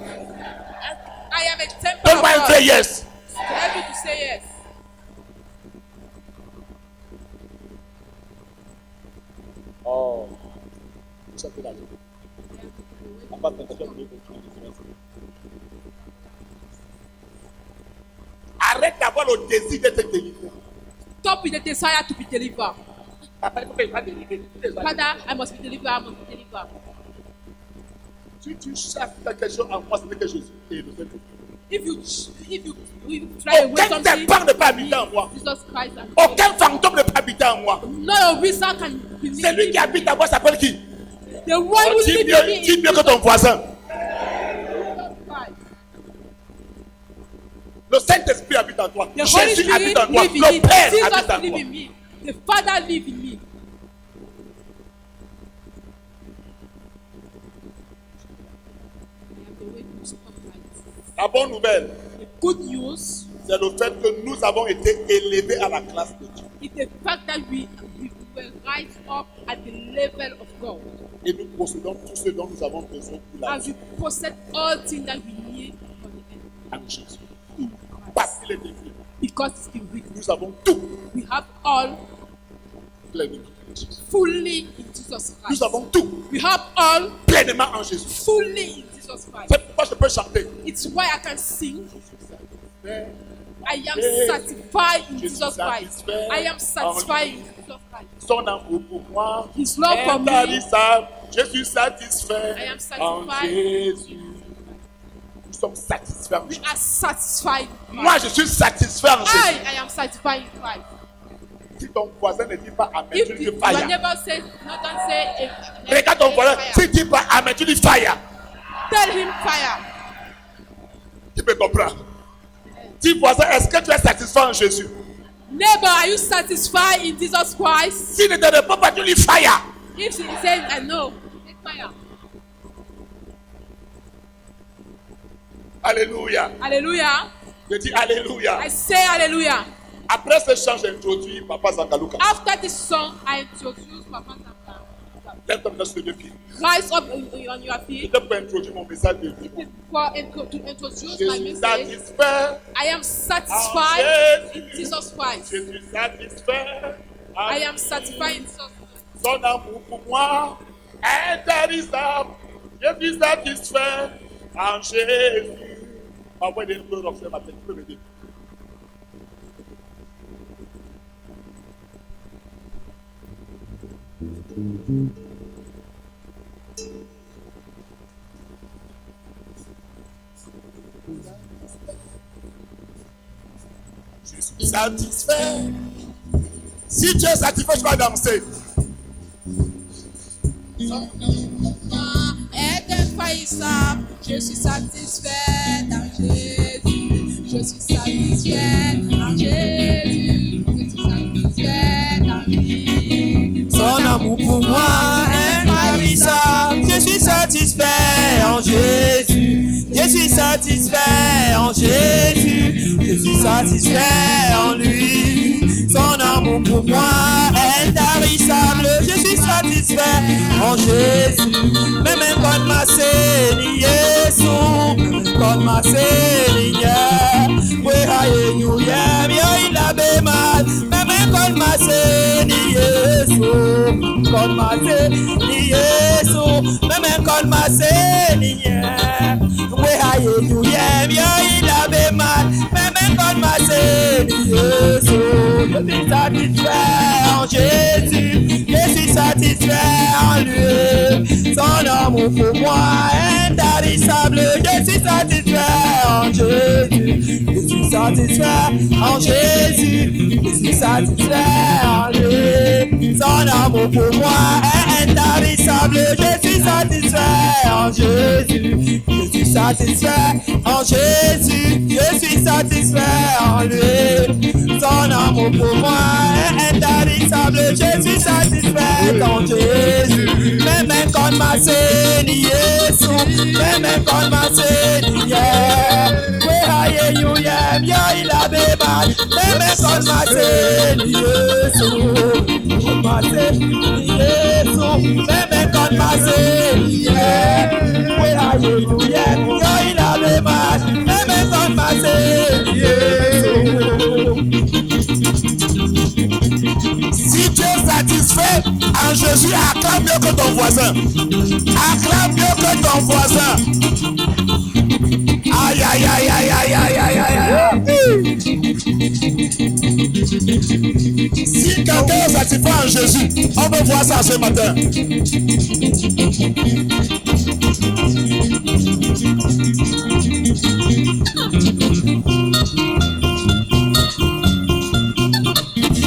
I am a temple of Donne-moi un vrai God. yes. Tell me to say yes. Oh. Ça fait la vie. Arrête d'avoir le désir d'être délivré. Stop with the desire to be delivered. Papa, il faut qu'il soit délivré. Father, I must be delivered. I must be delivered. Si tu cherches quelque chose en moi, c'est que Jésus est le Saint-Esprit. If you fly away Aucun something, serpent ne peut habiter en moi. Jesus Christ and Aucun fantôme ne peut habiter en moi. none of wizard can be Celui qui habite en moi s'appelle qui? The one who Dis lives mieux, in me dis is mieux que ton voisin. Jesus Christ. Le Saint-Esprit habite en toi. The Holy Jésus Spirit habite en toi. live in Le me. Père Jesus habite en live toi. in me. The Father live in me. La bonne nouvelle, The good news c'est le fait que nous avons été élevés à la classe de Dieu. is the fact that we were raised up at the level of God. Et nous possédons tout ce dont nous avons besoin pour la And vie we possess all things that we need for the end. en Jésus. In Parce Christ. qu'il est écrit, Because it's been written. nous avons tout We have all pleinement en Jésus. fully in Jesus Christ. Nous avons tout We have all pleinement en Jésus. fully in Jesus Christ. C'est pourquoi je peux chanter. It's why I can sing. Je suis satisfait. I am Hey, satisfied in je suis Jesus Christ. satisfait I am satisfied en in Jesus Christ. Son amour pour moi His love for est me intarissable. Je suis satisfait I am en satisfied. Jésus. Nous sommes satisfaits en We Jésus. are satisfied. in Moi, Christ. je suis satisfait en Jésus. I am satisfied in Christ. Si ton voisin ne dit pas Amen, If tu dis your fire. neighbor says, no, don't say. Regarde ton voisin. fire. Si tu dis pas Amen, tu dis fire. Tell him fire. Tu peux comprendre. Dis voisin, est-ce que tu es satisfait en Jésus? Neighbor, are you satisfied in Jesus Christ? S'il ne te répond pas, tu dis fire. If he says, I know, say fire. Alléluia. Hallelujah. Je dis Alléluia. I say hallelujah. Après ce chant, j'introduis Papa Zangaluka. After this song, I introduce Papa Santa. Lève-toi sur les pieds. Rise up on your Je feet te peux introduire mon message de vie. to introduce Je my suis message. satisfait. I am satisfied in Jesus Christ. Je suis satisfait. I am satisfied in Jesus Christ. Son amour pour moi est intarissable. Je suis satisfait en Jésus. Envoie des fleurs ce matin. Tu peux m'aider. Je suis satisfait. Si tu es satisfait, tu vas danser. Est infaillissable. Je suis satisfait en Jésus. Je suis satisfait en Jésus. Je suis satisfait en lui. Son amour pour moi est intarissable. Je suis satisfait en Jésus. Je suis satisfait en Jésus. Je suis satisfait en lui. Son amour pour moi est intarissable. Je suis satisfait en Jésus. Même quand ma Jésus, quand ma Seigneur, oui, alléluia, mieux il avait mal. Même quand ma Jésus, quand ma Jésus, même quand ma Seigneur, oui, alléluia, mieux il avait mal. Même quand ma Seigneur, je suis satisfait en Jésus. Je suis satisfait en lui. Son amour pour moi est intarissable. Je suis satisfait en Jésus. Je suis satisfait en Jésus. Je suis satisfait en lui. Son amour pour moi est intarissable. Je suis satisfait en Jésus. Je suis satisfait en Jésus. Je suis satisfait en lui. Son amour pour moi est intarissable. Je suis satisfait en Jésus. Même quand ma Seigneur, même quand ma Seigneur, oui, alléluia, bien il avait mal. Même quand ma Seigneur, ma Seigneur, même quand ma Seigneur, oui, alléluia, bien il avait mal. Même quand ma Seigneur. Si tu es satisfait en Jésus, acclame mieux que ton voisin. Acclame mieux que ton voisin. Aïe, aïe, aïe, aïe, aïe, aïe, aïe, aïe, aïe. Si quelqu'un est satisfait en Jésus, on veut voir ça ce matin.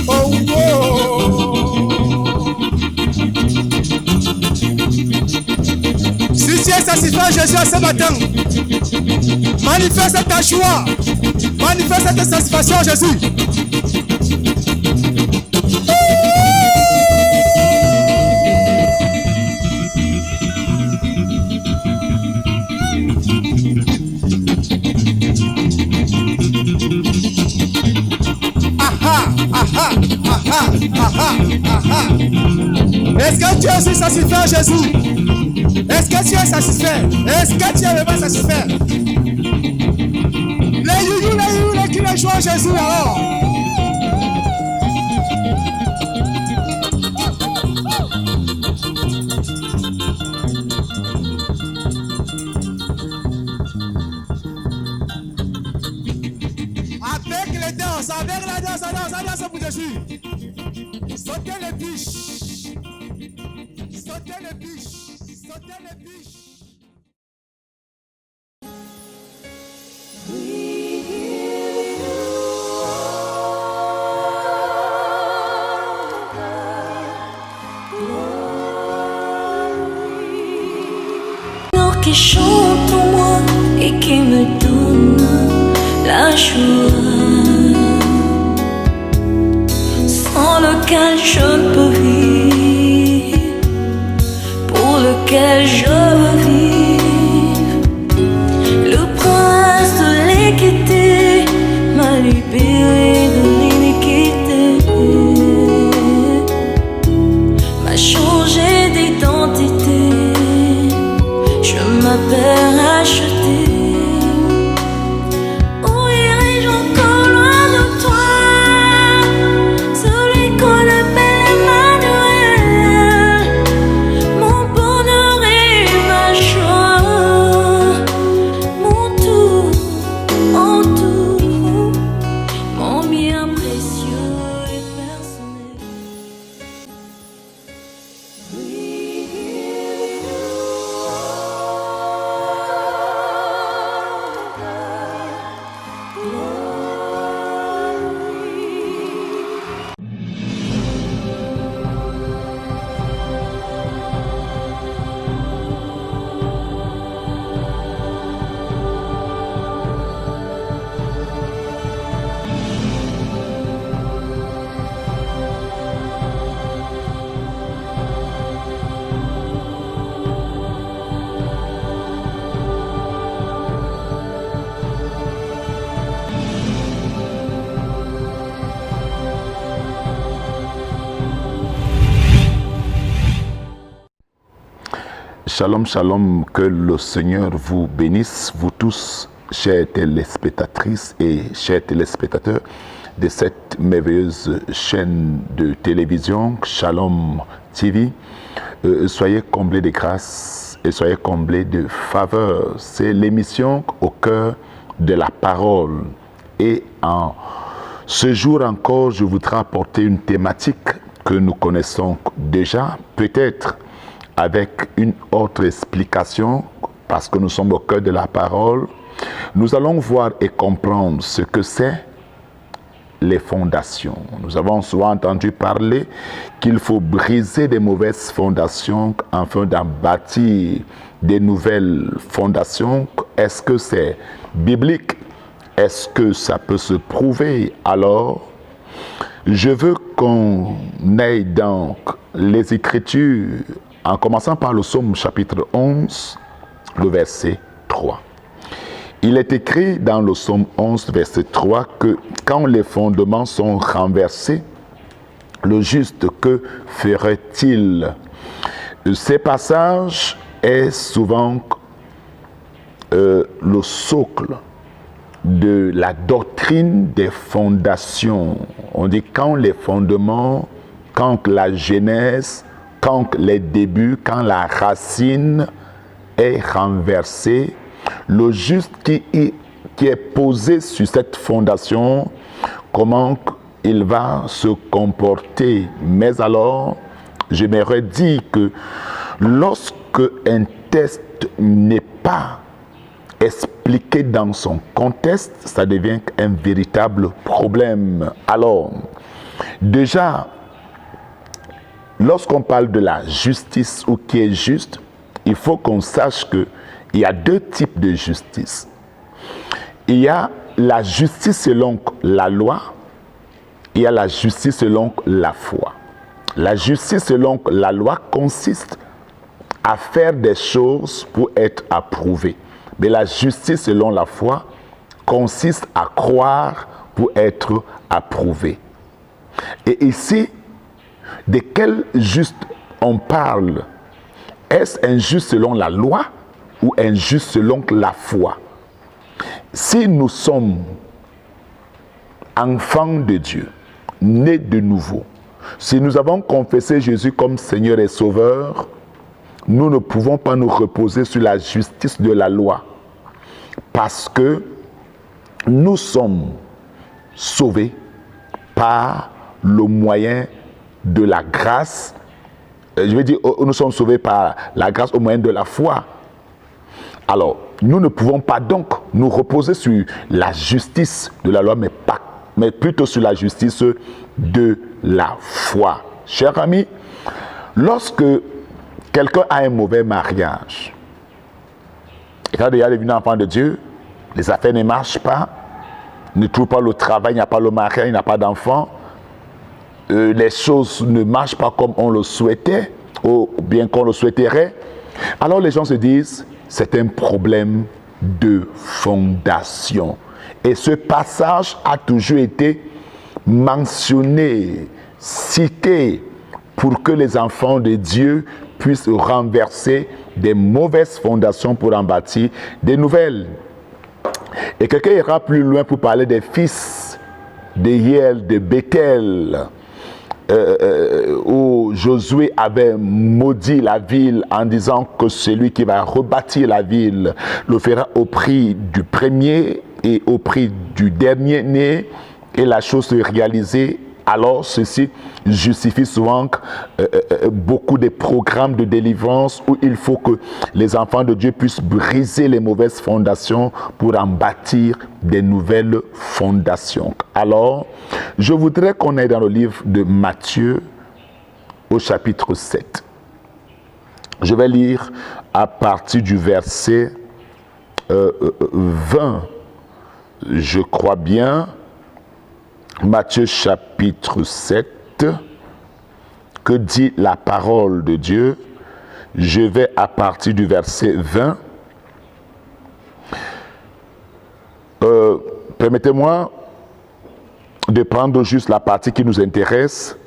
Oh, oh. Si tu es satisfait en Jésus ce matin, manifeste ta joie, manifeste ta satisfaction en Jésus. Est-ce que tu es aussi satisfait en Jésus? Est-ce que tu es satisfait? Est-ce que tu es vraiment satisfait? Les youyous, qui les jouent en Jésus alors? Avec la danse pour Jésus. Sautez les biches. Sautez les biches. ôter les bûches. Qui chante en moi et qui me donne la joie, sans lequel je ne peux vivre, pour lequel je veux vivre. Le prince de l'équité m'a libéré de l'iniquité, m'a changé d'identité. Je m'appelle racheté. Où irai-je encore loin de toi? Celui qu'on appelle Emmanuel, mon bonheur et ma joie, mon tout, mon bien précieux et personnel. Shalom, shalom, que le Seigneur vous bénisse, vous tous, chères téléspectatrices et chers téléspectateurs de cette merveilleuse chaîne de télévision, Shalom TV. Soyez comblés de grâce et soyez comblés de faveur. C'est l'émission au cœur de la parole. Et en ce jour encore, je voudrais apporter une thématique que nous connaissons déjà, peut-être avec une autre explication, parce que nous sommes au cœur de la parole. Nous allons voir et comprendre ce que c'est les fondations. Nous avons souvent entendu parler qu'il faut briser des mauvaises fondations afin d'en bâtir des nouvelles fondations. Est-ce que c'est biblique? Est-ce que ça peut se prouver? Alors, je veux qu'on aille dans les Écritures, en commençant par le psaume chapitre 11, le verset 3. Il est écrit dans le psaume 11, verset 3, que quand les fondements sont renversés, le juste, que ferait-il? Ces passages est souvent le socle de la doctrine des fondations. On dit quand les fondements, quand la genèse, quand les débuts, quand la racine est renversée, le juste qui est posé sur cette fondation, comment il va se comporter. Mais alors, j'aimerais dire que lorsque un texte n'est pas expliqué dans son contexte, ça devient un véritable problème. Alors, déjà, lorsqu'on parle de la justice ou qui est juste, il faut qu'on sache qu'il y a deux types de justice. Il y a la justice selon la loi, il y a la justice selon la foi. La justice selon la loi consiste à faire des choses pour être approuvé. Mais la justice selon la foi consiste à croire pour être approuvé. Et ici, de quel juste on parle? Est-ce un juste selon la loi ou un juste selon la foi? Si nous sommes enfants de Dieu, nés de nouveau, si nous avons confessé Jésus comme Seigneur et Sauveur, nous ne pouvons pas nous reposer sur la justice de la loi, parce que nous sommes sauvés par le moyen de la grâce je veux dire, nous sommes sauvés par la grâce au moyen de la foi. Alors, nous ne pouvons pas donc nous reposer sur la justice de la loi, mais plutôt sur la justice de la foi. Chers amis, lorsque quelqu'un a un mauvais mariage, et quand il est devenu enfant de Dieu, les affaires ne marchent pas, ne trouve pas le travail, il n'y a pas le mariage, il n'y a pas d'enfant, les choses ne marchent pas comme on le souhaitait, ou bien qu'on le souhaiterait, alors les gens se disent, c'est un problème de fondation. Et ce passage a toujours été mentionné, cité, pour que les enfants de Dieu puissent renverser des mauvaises fondations pour en bâtir des nouvelles. Et quelqu'un ira plus loin pour parler des fils de Hiel, de Bethel, où Josué avait maudit la ville en disant que celui qui va rebâtir la ville le fera au prix du premier et au prix du dernier-né, et la chose se réalisait. Alors ceci justifie souvent beaucoup de programmes de délivrance où il faut que les enfants de Dieu puissent briser les mauvaises fondations pour en bâtir des nouvelles fondations. Alors, je voudrais qu'on aille dans le livre de Matthieu au chapitre 7. Je vais lire à partir du verset 20, je crois bien. Matthieu chapitre 7, que dit la parole de Dieu? Je vais à partir du verset 20. Permettez-moi de prendre juste la partie qui nous intéresse.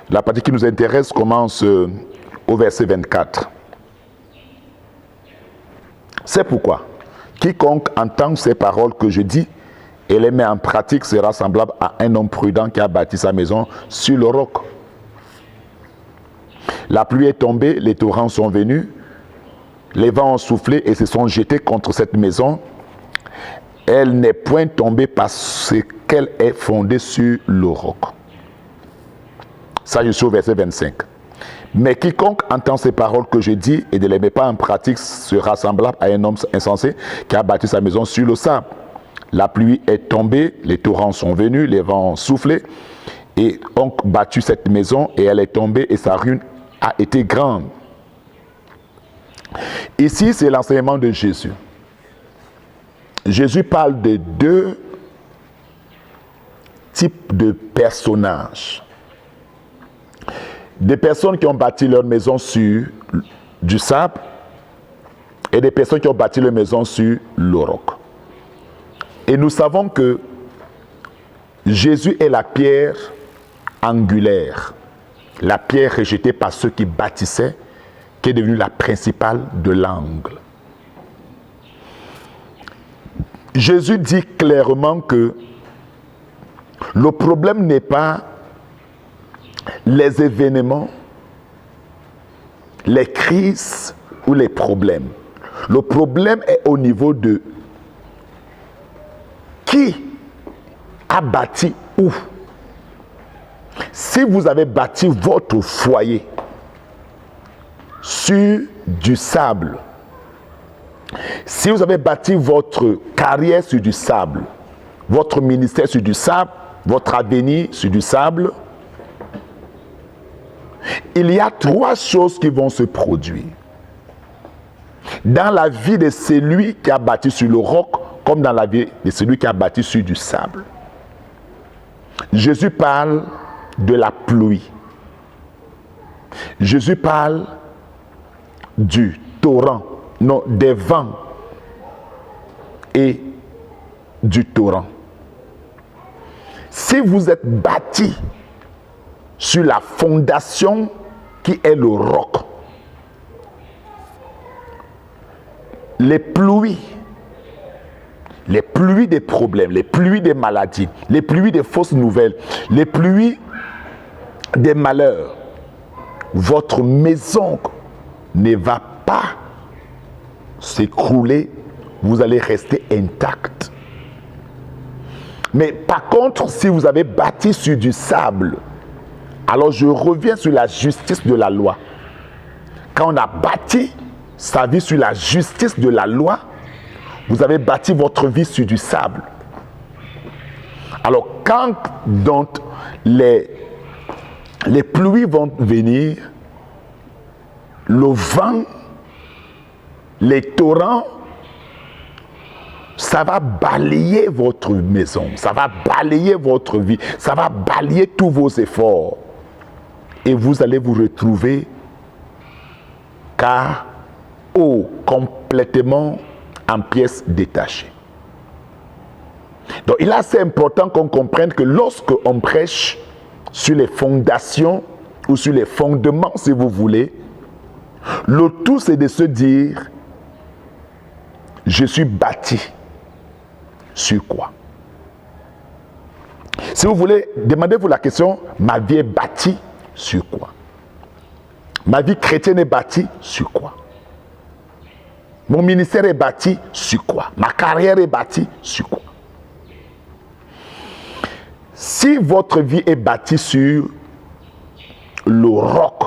La partie qui nous intéresse commence au verset 24. C'est pourquoi quiconque entend ces paroles que je dis et les met en pratique sera semblable à un homme prudent qui a bâti sa maison sur le roc. La pluie est tombée, les torrents sont venus, les vents ont soufflé et se sont jetés contre cette maison. Elle n'est point tombée parce qu'elle est fondée sur le roc. Ça, je suis au verset 25. Mais quiconque entend ces paroles que je dis et ne les met pas en pratique sera semblable à un homme insensé qui a bâti sa maison sur le sable. La pluie est tombée, les torrents sont venus, les vents ont soufflé et ont battu cette maison et elle est tombée et sa ruine a été grande. Ici, c'est l'enseignement de Jésus. Jésus parle de deux types de personnages. Des personnes qui ont bâti leur maison sur du sable et des personnes qui ont bâti leur maison sur le roc. Et nous savons que Jésus est la pierre angulaire, la pierre rejetée par ceux qui bâtissaient, qui est devenue la principale de l'angle. Jésus dit clairement que le problème n'est pas les événements, les crises ou les problèmes. Le problème est au niveau de qui a bâti où. Si vous avez bâti votre foyer sur du sable, si vous avez bâti votre carrière sur du sable, votre ministère sur du sable, votre avenir sur du sable, il y a trois choses qui vont se produire. Dans la vie de celui qui a bâti sur le roc, comme dans la vie de celui qui a bâti sur du sable. Jésus parle de la pluie. Jésus parle du torrent, non, des vents et du torrent. Si vous êtes bâti sur la fondation qui est le roc, les pluies des problèmes, les pluies des maladies, les pluies des fausses nouvelles, les pluies des malheurs, votre maison ne va pas s'écrouler, vous allez rester intact. Mais par contre, si vous avez bâti sur du sable, Alors je reviens sur la justice de la loi. Quand on a bâti sa vie sur la justice de la loi, vous avez bâti votre vie sur du sable. Alors quand donc les pluies vont venir, le vent, les torrents, ça va balayer votre maison, ça va balayer votre vie, ça va balayer tous vos efforts. Et vous allez vous retrouver complètement en pièces détachées. Donc il est assez important qu'on comprenne que lorsque on prêche sur les fondations ou sur les fondements, si vous voulez, le tout c'est de se dire, je suis bâti sur quoi? Si vous voulez, demandez-vous la question, ma vie est bâtie sur quoi? Ma vie chrétienne est bâtie sur quoi? Mon ministère est bâti sur quoi? Ma carrière est bâtie sur quoi? Si votre vie est bâtie sur le roc,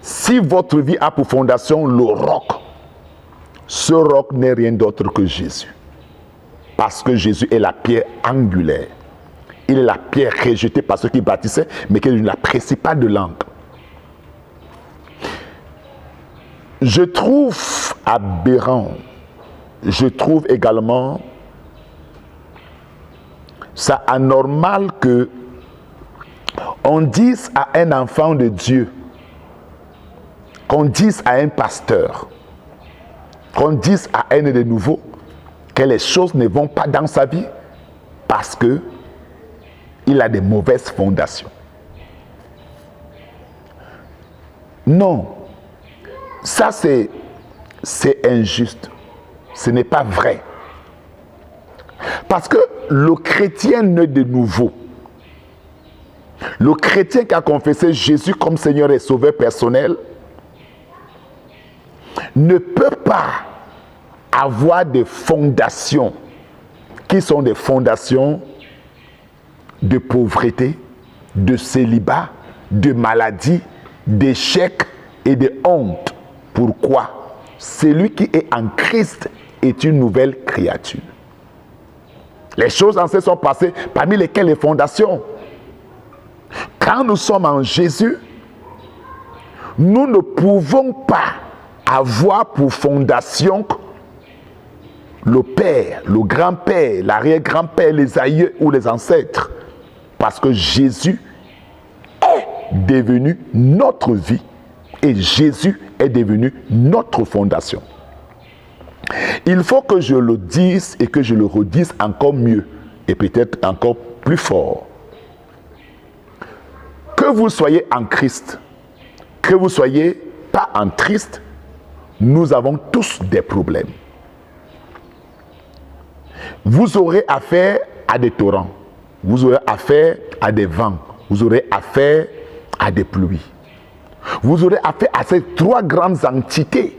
si votre vie a pour fondation le roc, ce roc n'est rien d'autre que Jésus. Parce que Jésus est la pierre angulaire. Il est la pierre rejetée par ceux qui bâtissaient, mais qui est la principale de l'angle. Je trouve aberrant, je trouve également ça anormal que on dise à un enfant de Dieu, qu'on dise à un pasteur, qu'on dise à un de nouveau que les choses ne vont pas dans sa vie parce que il a des mauvaises fondations. Non, ça c'est injuste, ce n'est pas vrai. Parce que le chrétien né de nouveau, le chrétien qui a confessé Jésus comme Seigneur et Sauveur personnel, ne peut pas avoir des fondations qui sont des fondations de pauvreté, de célibat, de maladie, d'échec et de honte. Pourquoi? Celui qui est en Christ est une nouvelle créature. Les choses anciennes sont passées, parmi lesquelles les fondations. Quand nous sommes en Jésus, nous ne pouvons pas avoir pour fondation le père, le grand-père, l'arrière-grand-père, les aïeux ou les ancêtres. Parce que Jésus est devenu notre vie et Jésus est devenu notre fondation. Il faut que je le dise et que je le redise encore mieux et peut-être encore plus fort. Que vous soyez en Christ, que vous soyez pas en Christ, nous avons tous des problèmes. Vous aurez affaire à des torrents, vous aurez affaire à des vents, vous aurez affaire à des pluies. Vous aurez affaire à ces trois grandes entités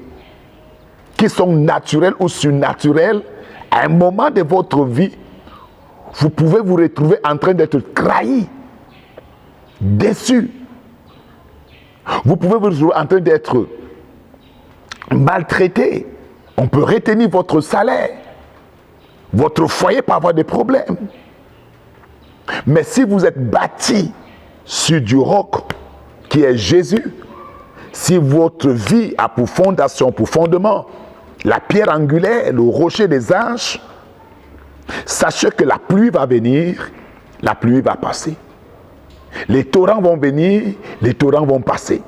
qui sont naturelles ou surnaturelles. À un moment de votre vie, vous pouvez vous retrouver en train d'être trahi, déçu. Vous pouvez vous retrouver en train d'être maltraité. On peut retenir votre salaire. Votre foyer peut avoir des problèmes. Mais si vous êtes bâti sur du roc qui est Jésus, si votre vie a pour fondation, pour fondement, la pierre angulaire, le rocher des anges, sachez que la pluie va venir, la pluie va passer. Les torrents vont venir, les torrents vont passer.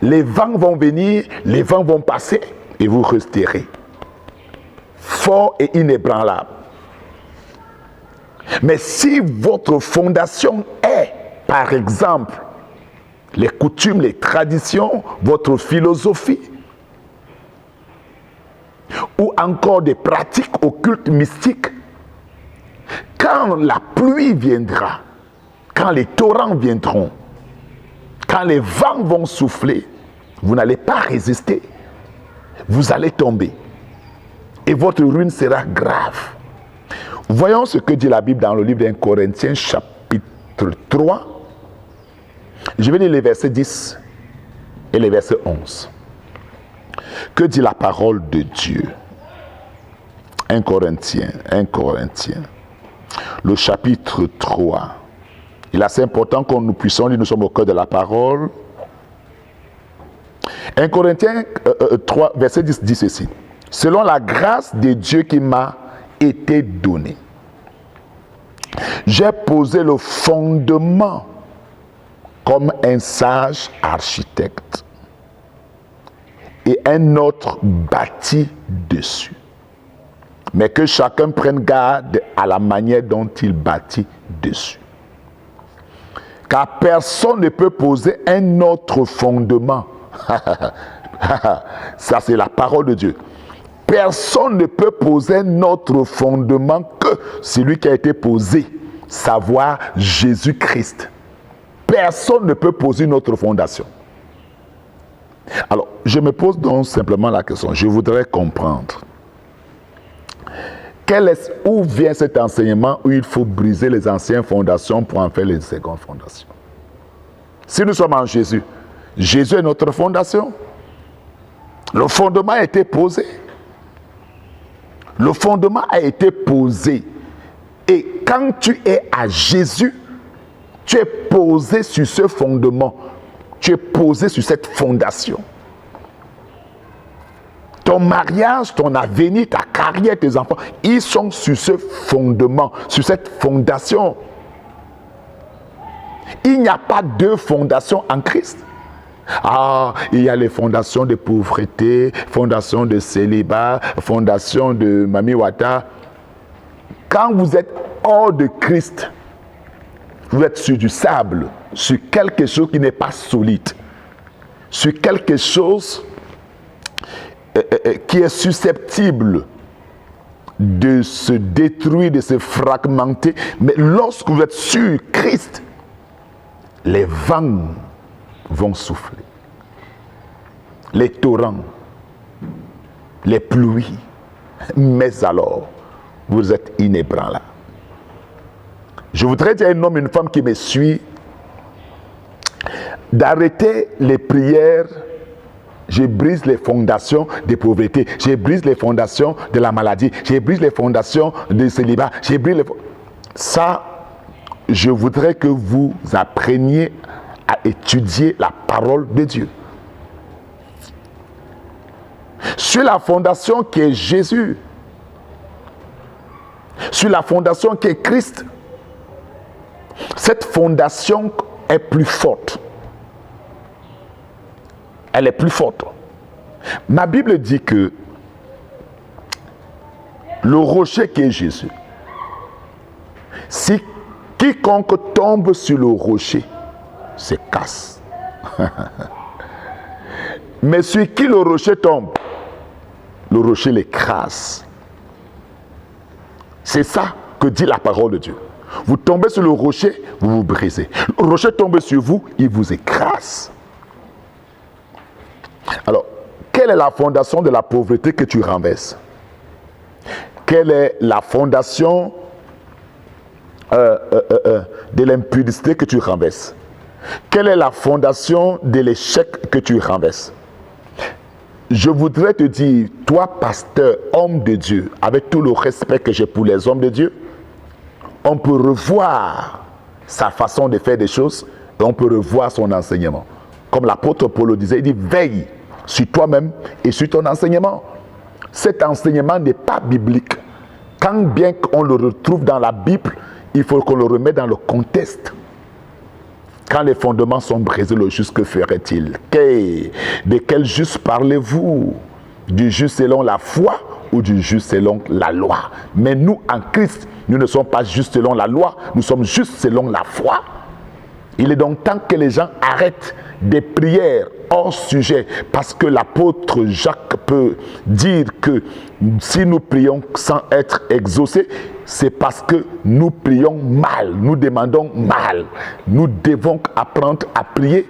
Les vents vont venir, les vents vont passer et vous resterez fort et inébranlable. Mais si votre fondation est, par exemple, les coutumes, les traditions, votre philosophie, ou encore des pratiques occultes mystiques, quand la pluie viendra, quand les torrents viendront, quand les vents vont souffler, vous n'allez pas résister. Vous allez tomber. Et votre ruine sera grave. Voyons ce que dit la Bible dans le livre d'un Corinthiens chapitre 3, je vais lire les versets 10 et les versets 11. Que dit la parole de Dieu? 1 Corinthiens, le chapitre 3. Il est assez important que nous puissions lire, nous sommes au cœur de la parole. 1 Corinthiens 3, verset 10 dit ceci. Selon la grâce de Dieu qui m'a été donnée, j'ai posé le fondement comme un sage architecte et un autre bâtit dessus. Mais que chacun prenne garde à la manière dont il bâtit dessus. Car personne ne peut poser un autre fondement. Ça, c'est la parole de Dieu. Personne ne peut poser un autre fondement que celui qui a été posé, savoir Jésus-Christ. Personne ne peut poser une autre fondation. Alors, je me pose donc simplement la question. Je voudrais comprendre. Où vient cet enseignement où il faut briser les anciennes fondations pour en faire les secondes fondations? Si nous sommes en Jésus, Jésus est notre fondation. Le fondement a été posé. Le fondement a été posé. Et quand tu es à Jésus, tu es posé sur ce fondement. Tu es posé sur cette fondation. Ton mariage, ton avenir, ta carrière, tes enfants, ils sont sur ce fondement, sur cette fondation. Il n'y a pas deux fondations en Christ. Ah, il y a les fondations de pauvreté, fondations de célibat, fondations de Mami Wata. Quand vous êtes hors de Christ, vous êtes sur du sable, sur quelque chose qui n'est pas solide, sur quelque chose qui est susceptible de se détruire, de se fragmenter. Mais lorsque vous êtes sur Christ, les vents vont souffler, les torrents, les pluies, mais alors vous êtes inébranlable. Je voudrais dire à un homme, une femme qui me suit, d'arrêter les prières. Je brise les fondations de pauvreté, je brise les fondations de la maladie, je brise les fondations du célibat, je brise les... Ça, je voudrais que vous appreniez à étudier la parole de Dieu. Sur la fondation qui est Jésus, sur la fondation qui est Christ, cette fondation est plus forte. Elle est plus forte. Ma Bible dit que le rocher qui est Jésus, si quiconque tombe sur le rocher se casse. Mais sur qui le rocher tombe, le rocher l'écrase. C'est ça que dit la parole de Dieu. Vous tombez sur le rocher, vous vous brisez. Le rocher tombe sur vous, il vous écrase. Alors, quelle est la fondation de la pauvreté que tu renverses? Quelle est la fondation de l'impudicité que tu renverses? Quelle est la fondation de l'échec que tu renverses? Je voudrais te dire, toi, pasteur, homme de Dieu, avec tout le respect que j'ai pour les hommes de Dieu, on peut revoir sa façon de faire des choses et on peut revoir son enseignement. Comme l'apôtre Paul le disait, il dit, veille sur toi-même et sur ton enseignement. Cet enseignement n'est pas biblique. Quand bien qu'on le retrouve dans la Bible, il faut qu'on le remette dans le contexte. Quand les fondements sont brisés, le juste, que ferait-il? De quel juste parlez-vous? Du juste selon la foi ou du juste selon la loi? Mais nous, en Christ, nous ne sommes pas justes selon la loi, nous sommes justes selon la foi. Il est donc temps que les gens arrêtent des prières hors sujet, parce que l'apôtre Jacques peut dire que si nous prions sans être exaucés, c'est parce que nous prions mal, nous demandons mal. Nous devons apprendre à prier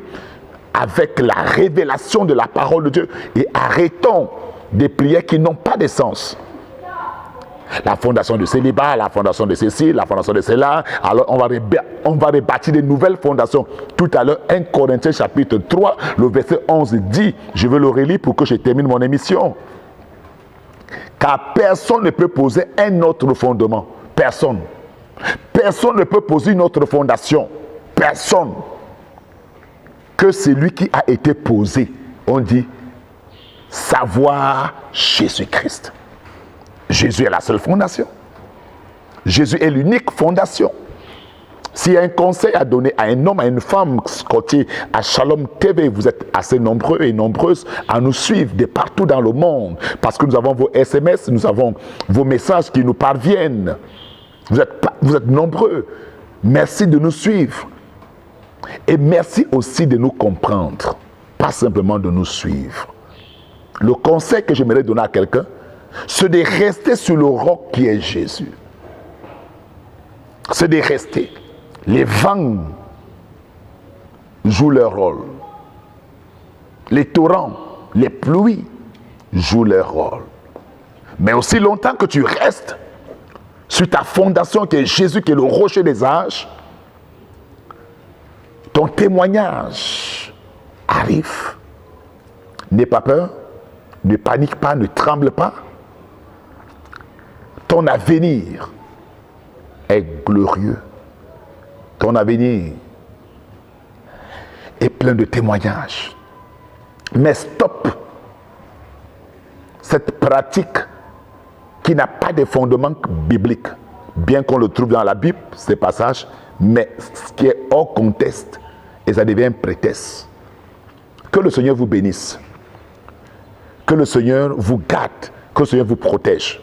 avec la révélation de la parole de Dieu et arrêtons des prières qui n'ont pas de sens. la fondation de célibat, la fondation de ceci, la fondation de cela. Alors on va rebâtir de nouvelles fondations. Tout à l'heure, 1 Corinthiens chapitre 3, le verset 11 dit, je veux le relire pour que je termine mon émission. Car personne ne peut poser un autre fondement. Personne. Personne ne peut poser une autre fondation. Personne. Que celui qui a été posé. On dit, savoir Jésus-Christ. Jésus est la seule fondation. Jésus est l'unique fondation. S'il y a un conseil à donner à un homme, à une femme, côté à Shalom TV, vous êtes assez nombreux et nombreuses à nous suivre de partout dans le monde, parce que nous avons vos SMS, nous avons vos messages qui nous parviennent. Vous êtes nombreux. Merci de nous suivre. Et merci aussi de nous comprendre, pas simplement de nous suivre. Le conseil que j'aimerais donner à quelqu'un, c'est de rester sur le roc qui est Jésus. C'est de rester. Les vents jouent leur rôle. Les torrents, les pluies jouent leur rôle. Mais aussi longtemps que tu restes sur ta fondation qui est Jésus, qui est le rocher des âges, ton témoignage arrive. N'aie pas peur, ne panique pas, ne tremble pas. Ton avenir est glorieux. Ton avenir est plein de témoignages. Mais stop cette pratique qui n'a pas de fondement biblique, bien qu'on le trouve dans la Bible, ces passages, mais ce qui est hors contexte, et ça devient un prétexte. Que le Seigneur vous bénisse, que le Seigneur vous garde, que le Seigneur vous protège.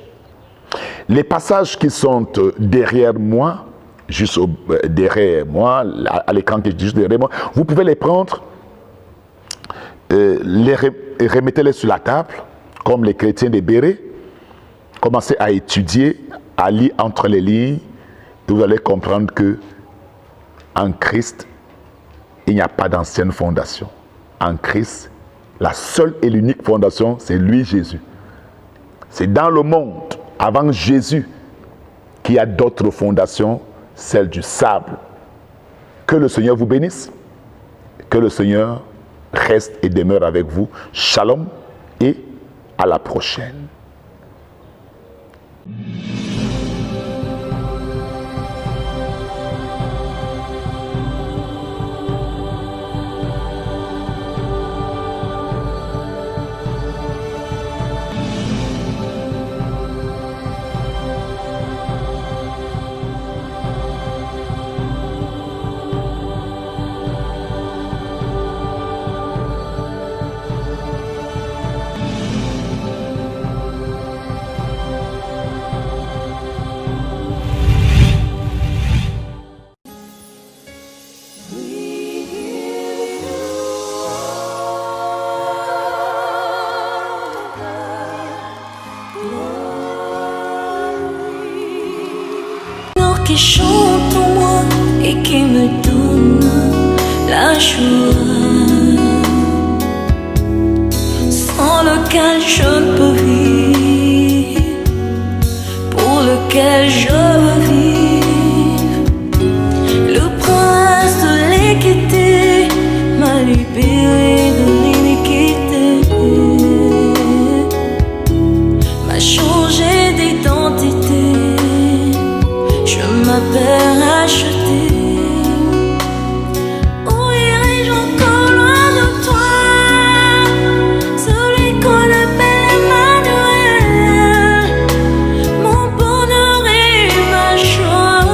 Les passages qui sont derrière moi, juste derrière moi, à l'écran qui est juste derrière moi, vous pouvez les prendre, remettez-les sur la table, comme les chrétiens des Bérets. Commencez à étudier, à lire entre les lignes, et vous allez comprendre que en Christ, il n'y a pas d'ancienne fondation. En Christ, la seule et l'unique fondation, c'est lui, Jésus. C'est dans le monde, avant Jésus, qu'il y a d'autres fondations, celle du sable. Que le Seigneur vous bénisse, que le Seigneur reste et demeure avec vous. Shalom et à la prochaine. Qui chante en moi et qui me donne la joie, sans lequel je ne peux vivre, pour lequel je veux vivre. Le prince de l'équité m'a libéré de l'iniquité, m'a changé d'identité. Je m'appelle racheté. Où irai-je encore loin de toi? Celui qu'on appelle Emmanuel, mon bonheur et ma joie,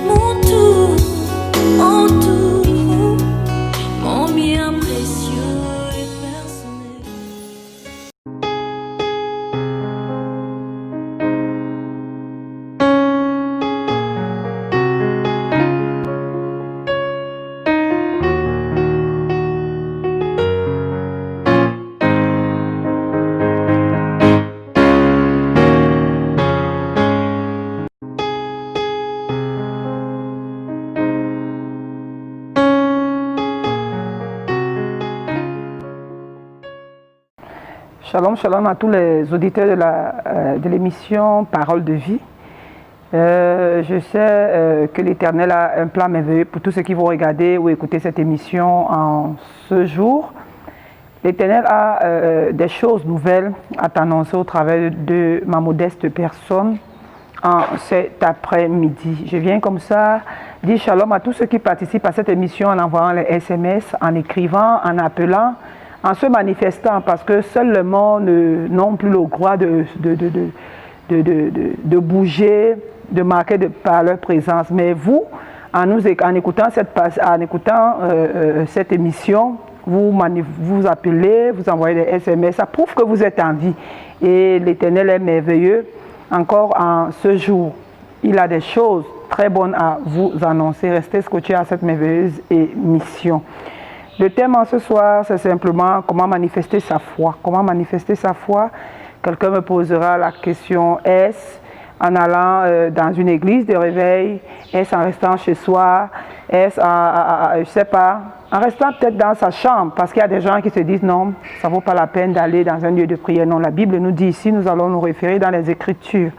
mon tout, en tout, mon bien précieux et personnel. Shalom, shalom à tous les auditeurs de l'émission Parole de vie. Je sais que l'Éternel a un plan merveilleux pour tous ceux qui vont regarder ou écouter cette émission en ce jour. L'Éternel a des choses nouvelles à t'annoncer au travers de ma modeste personne en cet après-midi. Je viens comme ça dire shalom à tous ceux qui participent à cette émission en envoyant les SMS, en écrivant, en appelant, en se manifestant, parce que seuls les morts n'ont plus le droit de bouger, de marquer par leur présence. Mais vous, en écoutant cette émission, vous appelez, vous envoyez des SMS, ça prouve que vous êtes en vie. Et l'Éternel est merveilleux. Encore en ce jour, il a des choses très bonnes à vous annoncer. Restez scotchés à cette merveilleuse émission. Le thème en ce soir, c'est simplement comment manifester sa foi. Comment manifester sa foi? Quelqu'un me posera la question, est-ce en allant dans une église de réveil? Est-ce en restant chez soi? Est-ce je ne sais pas, en restant peut-être dans sa chambre? Parce qu'il y a des gens qui se disent non, ça ne vaut pas la peine d'aller dans un lieu de prière. Non, la Bible nous dit ici, nous allons nous référer dans les Écritures.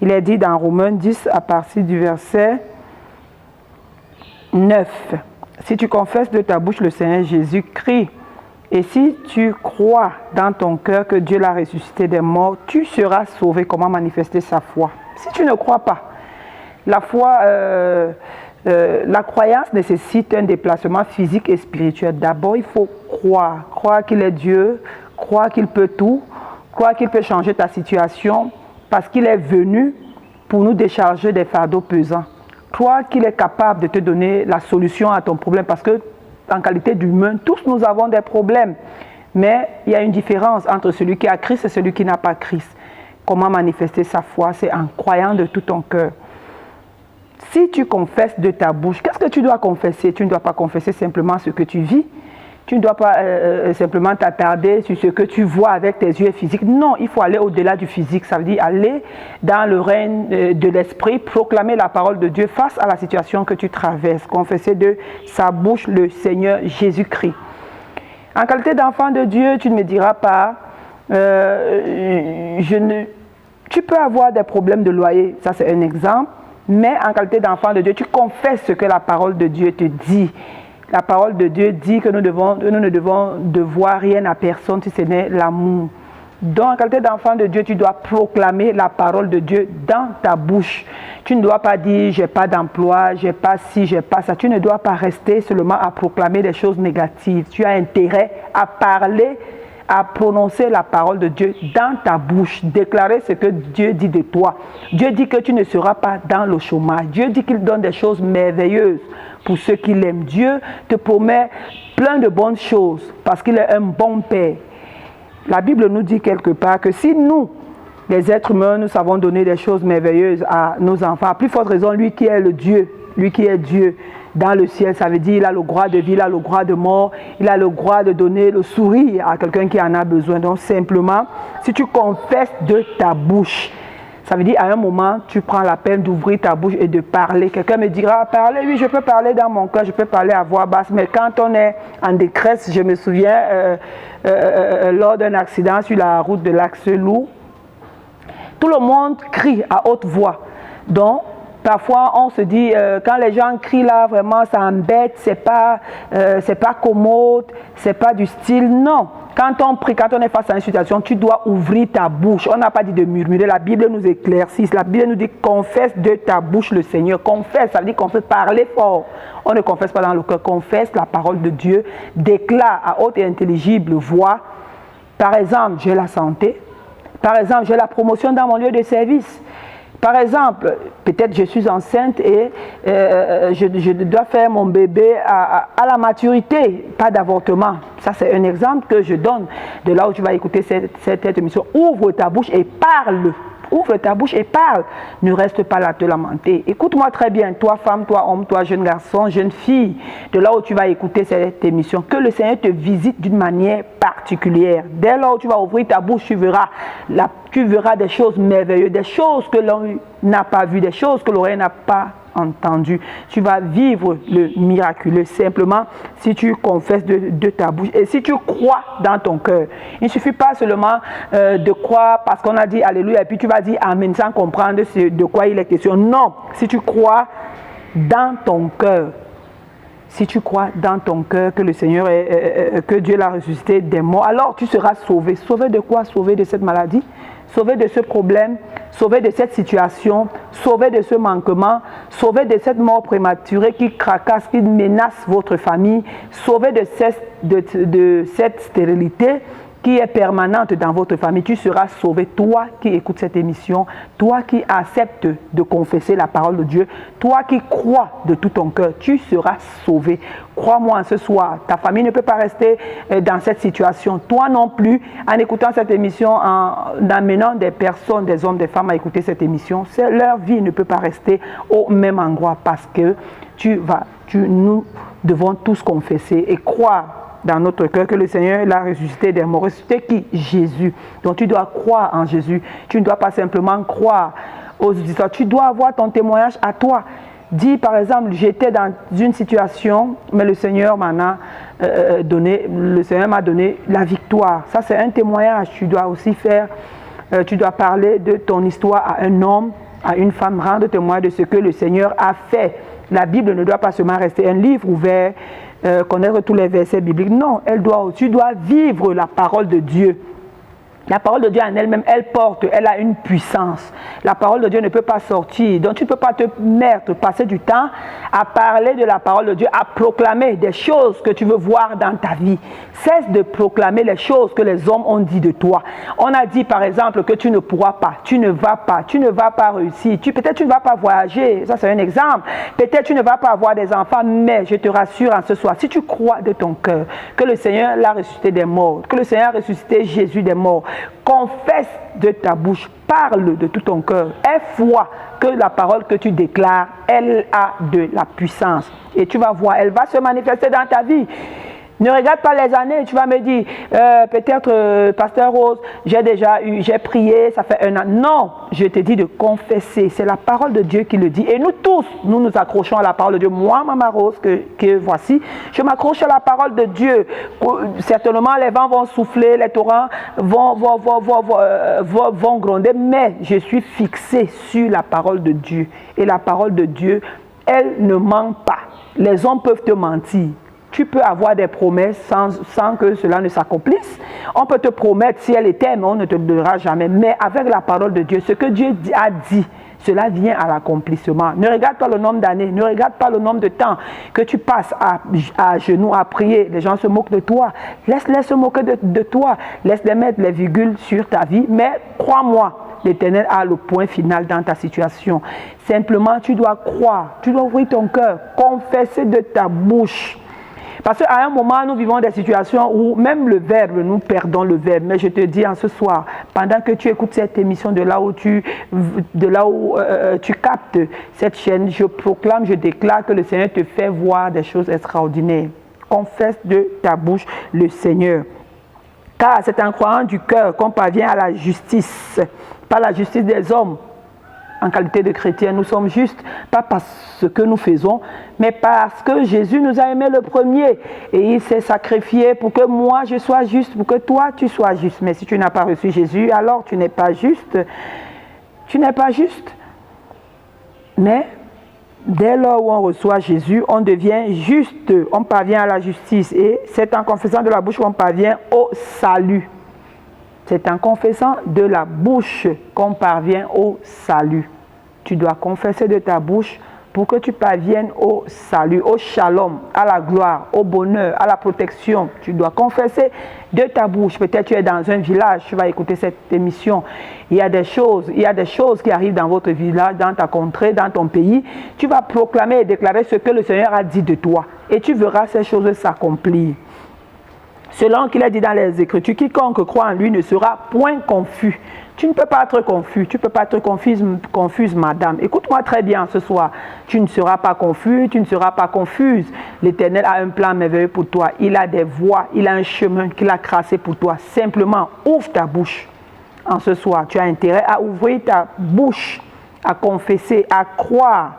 Il est dit dans Romains 10 à partir du verset 9. Si tu confesses de ta bouche le Seigneur Jésus-Christ, et si tu crois dans ton cœur que Dieu l'a ressuscité des morts, tu seras sauvé. Comment manifester sa foi? Si tu ne crois pas, la foi, la croyance nécessite un déplacement physique et spirituel. D'abord, il faut croire qu'il est Dieu, croire qu'il peut tout, croire qu'il peut changer ta situation, parce qu'il est venu pour nous décharger des fardeaux pesants. Croire qu'il est capable de te donner la solution à ton problème, parce que en qualité d'humain, tous nous avons des problèmes. Mais il y a une différence entre celui qui a Christ et celui qui n'a pas Christ. Comment manifester sa foi? C'est en croyant de tout ton cœur. Si tu confesses de ta bouche, qu'est-ce que tu dois confesser? Tu ne dois pas confesser simplement ce que tu vis. Tu ne dois pas simplement t'attarder sur ce que tu vois avec tes yeux physiques. Non, il faut aller au-delà du physique. Ça veut dire aller dans le règne de l'esprit, proclamer la parole de Dieu face à la situation que tu traverses. Confesser de sa bouche le Seigneur Jésus-Christ. En qualité d'enfant de Dieu, tu ne me diras pas, tu peux avoir des problèmes de loyer. Ça, c'est un exemple. Mais en qualité d'enfant de Dieu, tu confesses ce que la parole de Dieu te dit. La parole de Dieu dit que nous ne devons devoir rien à personne si ce n'est l'amour. Donc, en qualité d'enfant de Dieu, tu dois proclamer la parole de Dieu dans ta bouche. Tu ne dois pas dire « j'ai pas d'emploi, j'ai pas ci, j'ai pas ça ». Tu ne dois pas rester seulement à proclamer des choses négatives. Tu as intérêt à parler, à prononcer la parole de Dieu dans ta bouche, déclarer ce que Dieu dit de toi. Dieu dit que tu ne seras pas dans le chômage. Dieu dit qu'il donne des choses merveilleuses pour ceux qui l'aiment. Dieu te promet plein de bonnes choses parce qu'il est un bon Père. La Bible nous dit quelque part que si nous, les êtres humains, nous savons donner des choses merveilleuses à nos enfants, à plus forte raison, lui qui est Dieu dans le ciel, ça veut dire il a le droit de vie, il a le droit de mort, il a le droit de donner le sourire à quelqu'un qui en a besoin. Donc simplement, si tu confesses de ta bouche, ça veut dire à un moment, tu prends la peine d'ouvrir ta bouche et de parler. Quelqu'un me dira, parler, oui, je peux parler dans mon cœur, je peux parler à voix basse, mais quand on est en détresse, je me souviens lors d'un accident sur la route de l'Axe-Loup, tout le monde crie à haute voix. Donc, parfois, on se dit, quand les gens crient là, vraiment, ça embête, c'est pas commode, c'est pas du style. Non. Quand on prie, quand on est face à une situation, tu dois ouvrir ta bouche. On n'a pas dit de murmurer. La Bible nous éclaircit. La Bible nous dit, confesse de ta bouche le Seigneur. Confesse, ça veut dire confesse, parler fort. On ne confesse pas dans le cœur. Confesse la parole de Dieu. Déclare à haute et intelligible voix. Par exemple, j'ai la santé. Par exemple, j'ai la promotion dans mon lieu de service. Par exemple, peut-être je suis enceinte et je dois faire mon bébé à la maturité, pas d'avortement. Ça, c'est un exemple que je donne de là où tu vas écouter cette émission. Ouvre ta bouche et parle. Ouvre ta bouche et parle. Ne reste pas là à te lamenter. Écoute-moi très bien, toi femme, toi homme, toi jeune garçon, jeune fille, de là où tu vas écouter cette émission. Que le Seigneur te visite d'une manière particulière. Dès lors où tu vas ouvrir ta bouche, tu verras des choses merveilleuses, des choses que l'on n'a pas vues, des choses que l'oreille n'a pas entendu. Tu vas vivre le miraculeux simplement si tu confesses de ta bouche et si tu crois dans ton cœur. Il ne suffit pas seulement de croire parce qu'on a dit Alléluia et puis tu vas dire Amen sans comprendre de quoi il est question. Non, si tu crois dans ton cœur, si tu crois dans ton cœur que le Seigneur que Dieu l'a ressuscité des morts, alors tu seras sauvé. Sauvé de quoi? Sauvé de cette maladie, sauvé de ce problème, sauvé de cette situation, sauvé de ce manquement, sauvé de cette mort prématurée qui cracasse, qui menace votre famille, sauvé de cette stérilité qui est permanente dans votre famille. Tu seras sauvé, toi qui écoutes cette émission, toi qui acceptes de confesser la parole de Dieu, toi qui crois de tout ton cœur, tu seras sauvé. Crois-moi ce soir, ta famille ne peut pas rester dans cette situation. Toi non plus, en écoutant cette émission, en amenant des personnes, des hommes, des femmes à écouter cette émission, leur vie ne peut pas rester au même endroit parce que nous devons tous confesser et croire dans notre cœur que le Seigneur l'a ressuscité des morts. Ressuscité qui? Jésus. Donc tu dois croire en Jésus. Tu ne dois pas simplement croire aux histoires. Tu dois avoir ton témoignage à toi. Dis par exemple, j'étais dans une situation, mais le Seigneur m'en a donné, le Seigneur m'a donné la victoire. Ça c'est un témoignage. Tu dois aussi tu dois parler de ton histoire à un homme, à une femme, rendre témoin de ce que le Seigneur a fait. La Bible ne doit pas seulement rester un livre ouvert, connaître tous les versets bibliques. Non, tu dois vivre la parole de Dieu. La parole de Dieu en elle-même, elle a une puissance. La parole de Dieu ne peut pas sortir. Donc tu ne peux pas te mettre, passer du temps à parler de la parole de Dieu, à proclamer des choses que tu veux voir dans ta vie. Cesse de proclamer les choses que les hommes ont dit de toi. On a dit par exemple que tu ne pourras pas, tu ne vas pas réussir. Peut-être tu ne vas pas voyager, ça c'est un exemple. Peut-être tu ne vas pas avoir des enfants, mais je te rassure en ce soir, si tu crois de ton cœur que le Seigneur l'a ressuscité des morts, que le Seigneur a ressuscité Jésus des morts, confesse de ta bouche, parle de tout ton cœur, aie foi que la parole que tu déclares, elle a de la puissance. Et tu vas voir, elle va se manifester dans ta vie. Ne regarde pas les années, tu vas me dire, peut-être, Pasteur Rose, j'ai prié, ça fait 1 an. Non, je te dis de confesser, c'est la parole de Dieu qui le dit. Et nous tous, nous nous accrochons à la parole de Dieu. Moi, Maman Rose, que voici, je m'accroche à la parole de Dieu. Certainement, les vents vont souffler, les torrents vont gronder, mais je suis fixé sur la parole de Dieu. Et la parole de Dieu, elle ne ment pas. Les hommes peuvent te mentir. Tu peux avoir des promesses sans que cela ne s'accomplisse. On peut te promettre si elle est mais on ne te le donnera jamais. Mais avec la parole de Dieu, ce que Dieu a dit, cela vient à l'accomplissement. Ne regarde pas le nombre d'années, ne regarde pas le nombre de temps que tu passes à genoux à prier. Les gens se moquent de toi. Laisse-les se moquer de toi. Laisse-les mettre les virgules sur ta vie. Mais crois-moi, l'Éternel a le point final dans ta situation. Simplement, tu dois croire, tu dois ouvrir ton cœur, confesser de ta bouche. Parce qu'à un moment, nous vivons des situations où même le verbe, nous perdons le verbe. Mais je te dis en ce soir, pendant que tu écoutes cette émission, de là où tu captes cette chaîne, je proclame, je déclare que le Seigneur te fait voir des choses extraordinaires. Confesse de ta bouche le Seigneur. Car c'est en croyant du cœur qu'on parvient à la justice, pas la justice des hommes. En qualité de chrétien, nous sommes justes, pas parce que nous faisons, mais parce que Jésus nous a aimés le premier. Et il s'est sacrifié pour que moi je sois juste, pour que toi tu sois juste. Mais si tu n'as pas reçu Jésus, alors tu n'es pas juste. Tu n'es pas juste. Mais dès lors où on reçoit Jésus, on devient juste. On parvient à la justice. Et c'est en confessant de la bouche qu'on parvient au salut. C'est en confessant de la bouche qu'on parvient au salut. Tu dois confesser de ta bouche pour que tu parviennes au salut, au shalom, à la gloire, au bonheur, à la protection. Tu dois confesser de ta bouche. Peut-être tu es dans un village, tu vas écouter cette émission. Il y a des choses qui arrivent dans votre village, dans ta contrée, dans ton pays. Tu vas proclamer et déclarer ce que le Seigneur a dit de toi. Et tu verras ces choses s'accomplir. Selon qu'il a dit dans les Écritures, quiconque croit en lui ne sera point confus. Tu ne peux pas être confus, tu ne peux pas être confuse, madame. Écoute-moi très bien ce soir. Tu ne seras pas confus, tu ne seras pas confuse. L'Éternel a un plan merveilleux pour toi. Il a des voies, il a un chemin qu'il a tracé pour toi. Simplement, ouvre ta bouche. En ce soir, tu as intérêt à ouvrir ta bouche, à confesser, à croire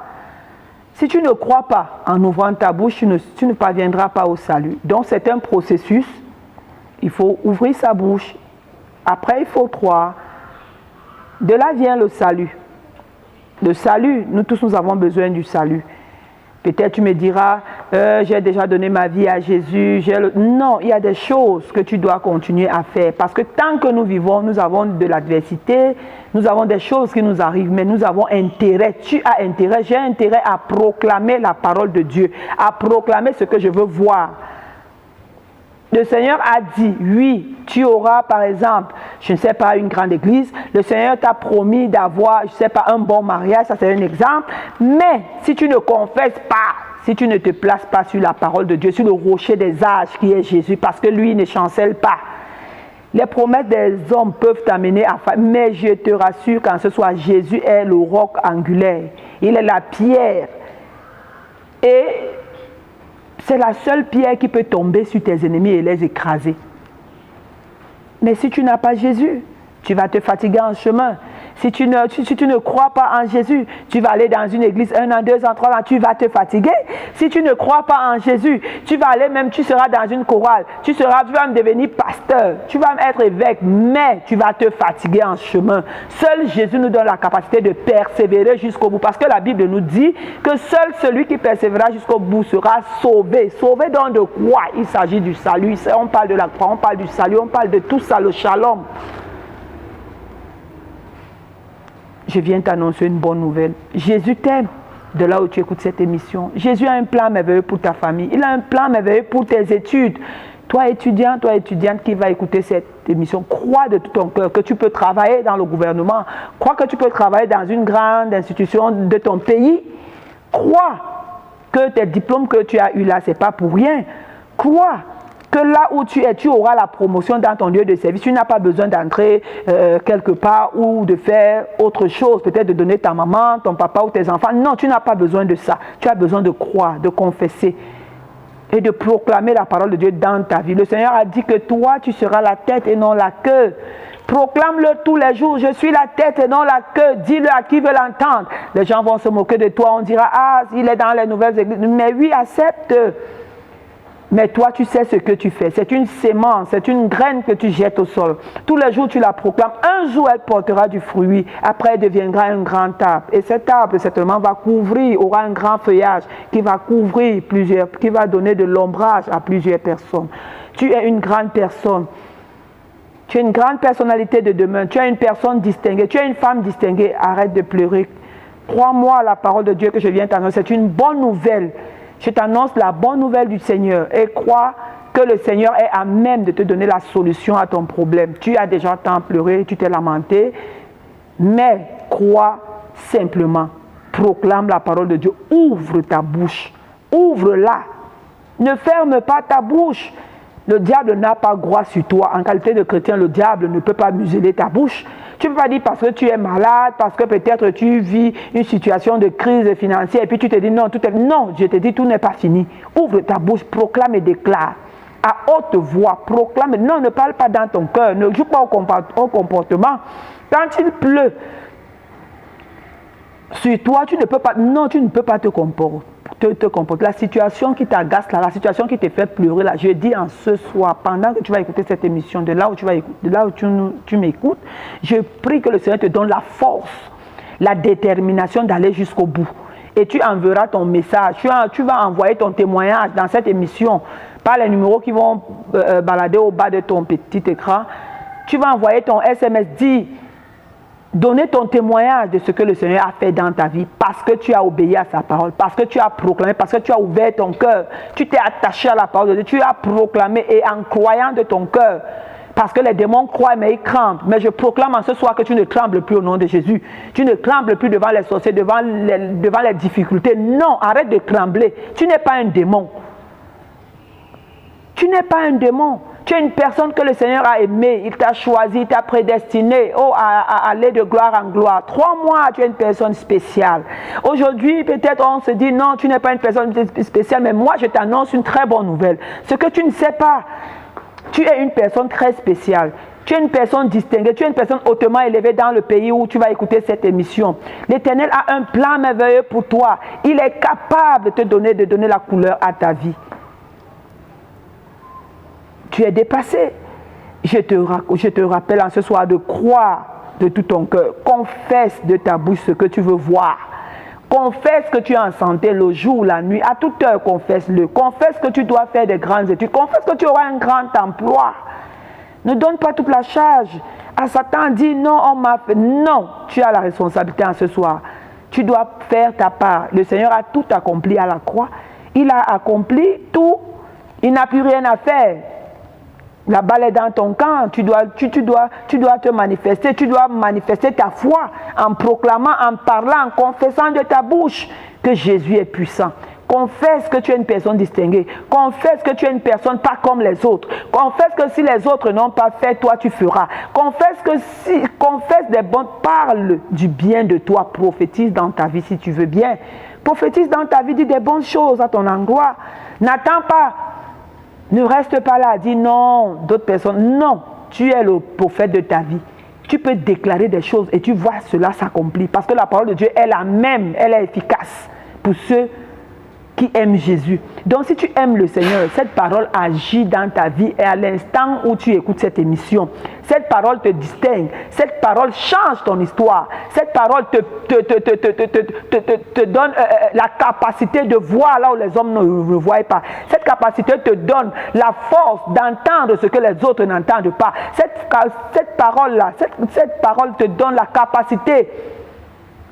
Si tu ne crois pas en ouvrant ta bouche, tu ne parviendras pas au salut. Donc c'est un processus. Il faut ouvrir sa bouche. Après, il faut croire. De là vient le salut. Le salut, nous tous, nous avons besoin du salut. Peut-être tu me diras, j'ai déjà donné ma vie à Jésus. Non, il y a des choses que tu dois continuer à faire. Parce que tant que nous vivons, nous avons de l'adversité, nous avons des choses qui nous arrivent, mais nous avons intérêt. Tu as intérêt, j'ai intérêt à proclamer la parole de Dieu, à proclamer ce que je veux voir. Le Seigneur a dit, oui, tu auras par exemple, je ne sais pas, une grande église. Le Seigneur t'a promis d'avoir, je ne sais pas, un bon mariage, ça c'est un exemple. Mais si tu ne confesses pas, si tu ne te places pas sur la parole de Dieu, sur le rocher des âges qui est Jésus, parce que lui ne chancelle pas. Les promesses des hommes peuvent t'amener à faire, mais je te rassure qu'en ce soir, Jésus est le roc angulaire. Il est la pierre. Et c'est la seule pierre qui peut tomber sur tes ennemis et les écraser. Mais si tu n'as pas Jésus, tu vas te fatiguer en chemin. Si tu ne crois pas en Jésus, tu vas aller dans une église 1 an, 2 ans, 3 ans, tu vas te fatiguer. Si tu ne crois pas en Jésus, tu vas aller même, tu seras dans une chorale, tu vas me devenir pasteur, tu vas être évêque, mais tu vas te fatiguer en chemin. Seul Jésus nous donne la capacité de persévérer jusqu'au bout, parce que la Bible nous dit que seul celui qui persévérera jusqu'au bout sera sauvé. Sauvé donc de quoi? Il s'agit du salut. On parle de la croix, on parle du salut, on parle de tout ça, le shalom. Je viens t'annoncer une bonne nouvelle. Jésus t'aime de là où tu écoutes cette émission. Jésus a un plan merveilleux pour ta famille. Il a un plan merveilleux pour tes études. Toi étudiante qui va écouter cette émission, crois de tout ton cœur que tu peux travailler dans le gouvernement. Crois que tu peux travailler dans une grande institution de ton pays. Crois que tes diplômes que tu as eus là, ce n'est pas pour rien. Crois que là où tu es, tu auras la promotion dans ton lieu de service. Tu n'as pas besoin d'entrer quelque part ou de faire autre chose, peut-être de donner ta maman, ton papa ou tes enfants. Non, tu n'as pas besoin de ça. Tu as besoin de croire, de confesser et de proclamer la parole de Dieu dans ta vie. Le Seigneur a dit que toi, tu seras la tête et non la queue. Proclame-le tous les jours. Je suis la tête et non la queue. Dis-le à qui veut l'entendre. Les gens vont se moquer de toi. On dira, ah, il est dans les nouvelles églises. Mais oui, accepte. Mais toi, tu sais ce que tu fais. C'est une sémence, c'est une graine que tu jettes au sol. Tous les jours, tu la proclames. Un jour, elle portera du fruit. Après, elle deviendra un grand arbre. Et cet arbre, certainement, va couvrir, aura un grand feuillage qui va couvrir plusieurs, qui va donner de l'ombrage à plusieurs personnes. Tu es une grande personne. Tu es une grande personnalité de demain. Tu es une personne distinguée. Tu es une femme distinguée. Arrête de pleurer. Crois-moi à la parole de Dieu que je viens t'annoncer. C'est une bonne nouvelle. Je t'annonce la bonne nouvelle du Seigneur et crois que le Seigneur est à même de te donner la solution à ton problème. Tu as déjà tant pleuré, tu t'es lamenté, mais crois simplement. Proclame la parole de Dieu. Ouvre ta bouche. Ouvre-la. Ne ferme pas ta bouche. Le diable n'a pas droit sur toi. En qualité de chrétien, le diable ne peut pas museler ta bouche. Tu ne peux pas dire parce que tu es malade, parce que peut-être tu vis une situation de crise financière et puis tu te dis non, tout est... Non, je te dis tout n'est pas fini. Ouvre ta bouche, proclame et déclare. À haute voix, proclame. Non, ne parle pas dans ton cœur. Ne joue pas au comportement. Quand il pleut sur toi, tu ne peux pas... Non, tu ne peux pas te comporter. La situation qui t'agace, la situation qui te fait pleurer, là, je dis en ce soir, pendant que tu vas écouter cette émission, de là où tu m'écoutes, je prie que le Seigneur te donne la force, la détermination d'aller jusqu'au bout. Et tu enverras ton message, tu vas envoyer ton témoignage dans cette émission, par les numéros qui vont balader au bas de ton petit écran. Tu vas envoyer ton SMS, donner ton témoignage de ce que le Seigneur a fait dans ta vie parce que tu as obéi à sa parole, parce que tu as proclamé, parce que tu as ouvert ton cœur, tu t'es attaché à la parole de Dieu, tu as proclamé et en croyant de ton cœur, parce que les démons croient mais ils tremblent. Mais je proclame en ce soir que tu ne trembles plus au nom de Jésus. Tu ne trembles plus devant les sorciers, devant les difficultés. Non, arrête de trembler. Tu n'es pas un démon. Tu n'es pas un démon. Tu es une personne que le Seigneur a aimée, il t'a choisi, il t'a prédestiné à aller de gloire en gloire. 3 mois, tu es une personne spéciale. Aujourd'hui, peut-être on se dit non, tu n'es pas une personne spéciale, mais moi je t'annonce une très bonne nouvelle. Ce que tu ne sais pas, tu es une personne très spéciale. Tu es une personne distinguée, tu es une personne hautement élevée dans le pays où tu vas écouter cette émission. L'Éternel a un plan merveilleux pour toi. Il est capable de te donner la couleur à ta vie. Tu es dépassé. Je te rappelle en ce soir de croire de tout ton cœur. Confesse de ta bouche ce que tu veux voir. Confesse que tu es en santé le jour, la nuit. À toute heure, confesse-le. Confesse que tu dois faire des grandes études. Confesse que tu auras un grand emploi. Ne donne pas toute la charge à Satan. Dis non, on m'a fait. Non, tu as la responsabilité en ce soir. Tu dois faire ta part. Le Seigneur a tout accompli à la croix. Il a accompli tout. Il n'a plus rien à faire. La balle est dans ton camp. Tu dois te manifester. Tu dois manifester ta foi en proclamant, en parlant, en confessant de ta bouche que Jésus est puissant. Confesse que tu es une personne distinguée. Confesse que tu es une personne pas comme les autres. Confesse que si les autres n'ont pas fait, toi tu feras. Confesse des bonnes, parle du bien de toi. Prophétise dans ta vie si tu veux bien. Prophétise dans ta vie, dis des bonnes choses à ton endroit. N'attends pas. Ne reste pas là, dis non, d'autres personnes. Non, tu es le prophète de ta vie. Tu peux déclarer des choses et tu vois cela s'accomplir. Parce que la parole de Dieu est la même, elle est efficace pour ceux qui aiment Jésus. Donc si tu aimes le Seigneur, cette parole agit dans ta vie et à l'instant où tu écoutes cette émission, cette parole te distingue, cette parole change ton histoire, cette parole te donne la capacité de voir là où les hommes ne voient pas. Cette capacité te donne la force d'entendre ce que les autres n'entendent pas. Cette parole-là, cette parole te donne la capacité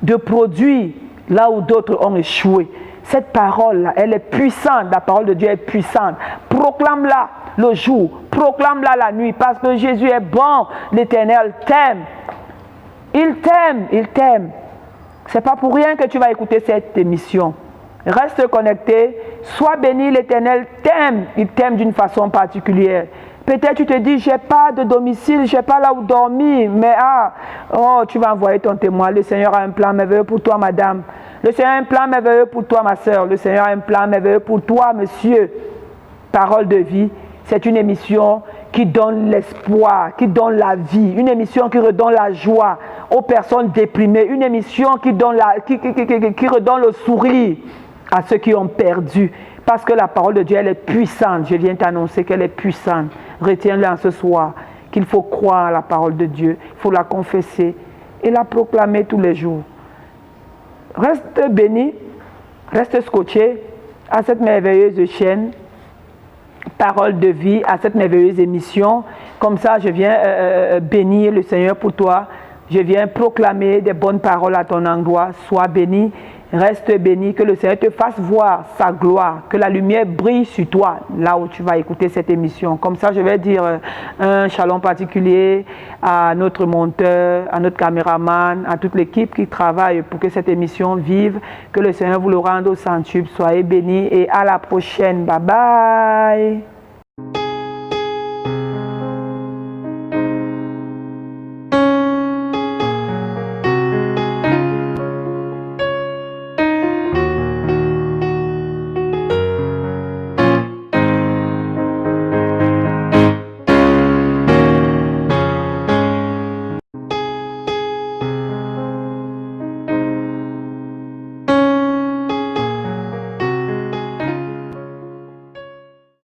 de produire là où d'autres ont échoué. Cette parole-là, elle est puissante. La parole de Dieu est puissante. Proclame-la le jour. Proclame-la la nuit. Parce que Jésus est bon. L'Éternel t'aime. Il t'aime. Il t'aime. C'est pas pour rien que tu vas écouter cette émission. Reste connecté. Sois béni. L'Éternel t'aime. Il t'aime d'une façon particulière. Peut-être tu te dis, j'ai pas de domicile, j'ai pas là où dormir. Mais tu vas envoyer ton témoin. Le Seigneur a un plan merveilleux pour toi, madame. Le Seigneur a un plan merveilleux pour toi, ma soeur. Le Seigneur a un plan merveilleux pour toi, monsieur. Parole de vie, c'est une émission qui donne l'espoir, qui donne la vie. Une émission qui redonne la joie aux personnes déprimées. Une émission qui redonne le sourire à ceux qui ont perdu. Parce que la parole de Dieu, elle est puissante. Je viens t'annoncer qu'elle est puissante. Retiens-la ce soir, qu'il faut croire à la parole de Dieu. Il faut la confesser et la proclamer tous les jours. Reste béni, reste scotché à cette merveilleuse chaîne, parole de vie, à cette merveilleuse émission. Comme ça, je viens bénir le Seigneur pour toi. Je viens proclamer des bonnes paroles à ton endroit. Sois béni, reste béni, que le Seigneur te fasse voir sa gloire, que la lumière brille sur toi, là où tu vas écouter cette émission. Comme ça, je vais dire un shalom particulier à notre monteur, à notre caméraman, à toute l'équipe qui travaille pour que cette émission vive. Que le Seigneur vous le rende au centuple. Soyez bénis et à la prochaine. Bye bye.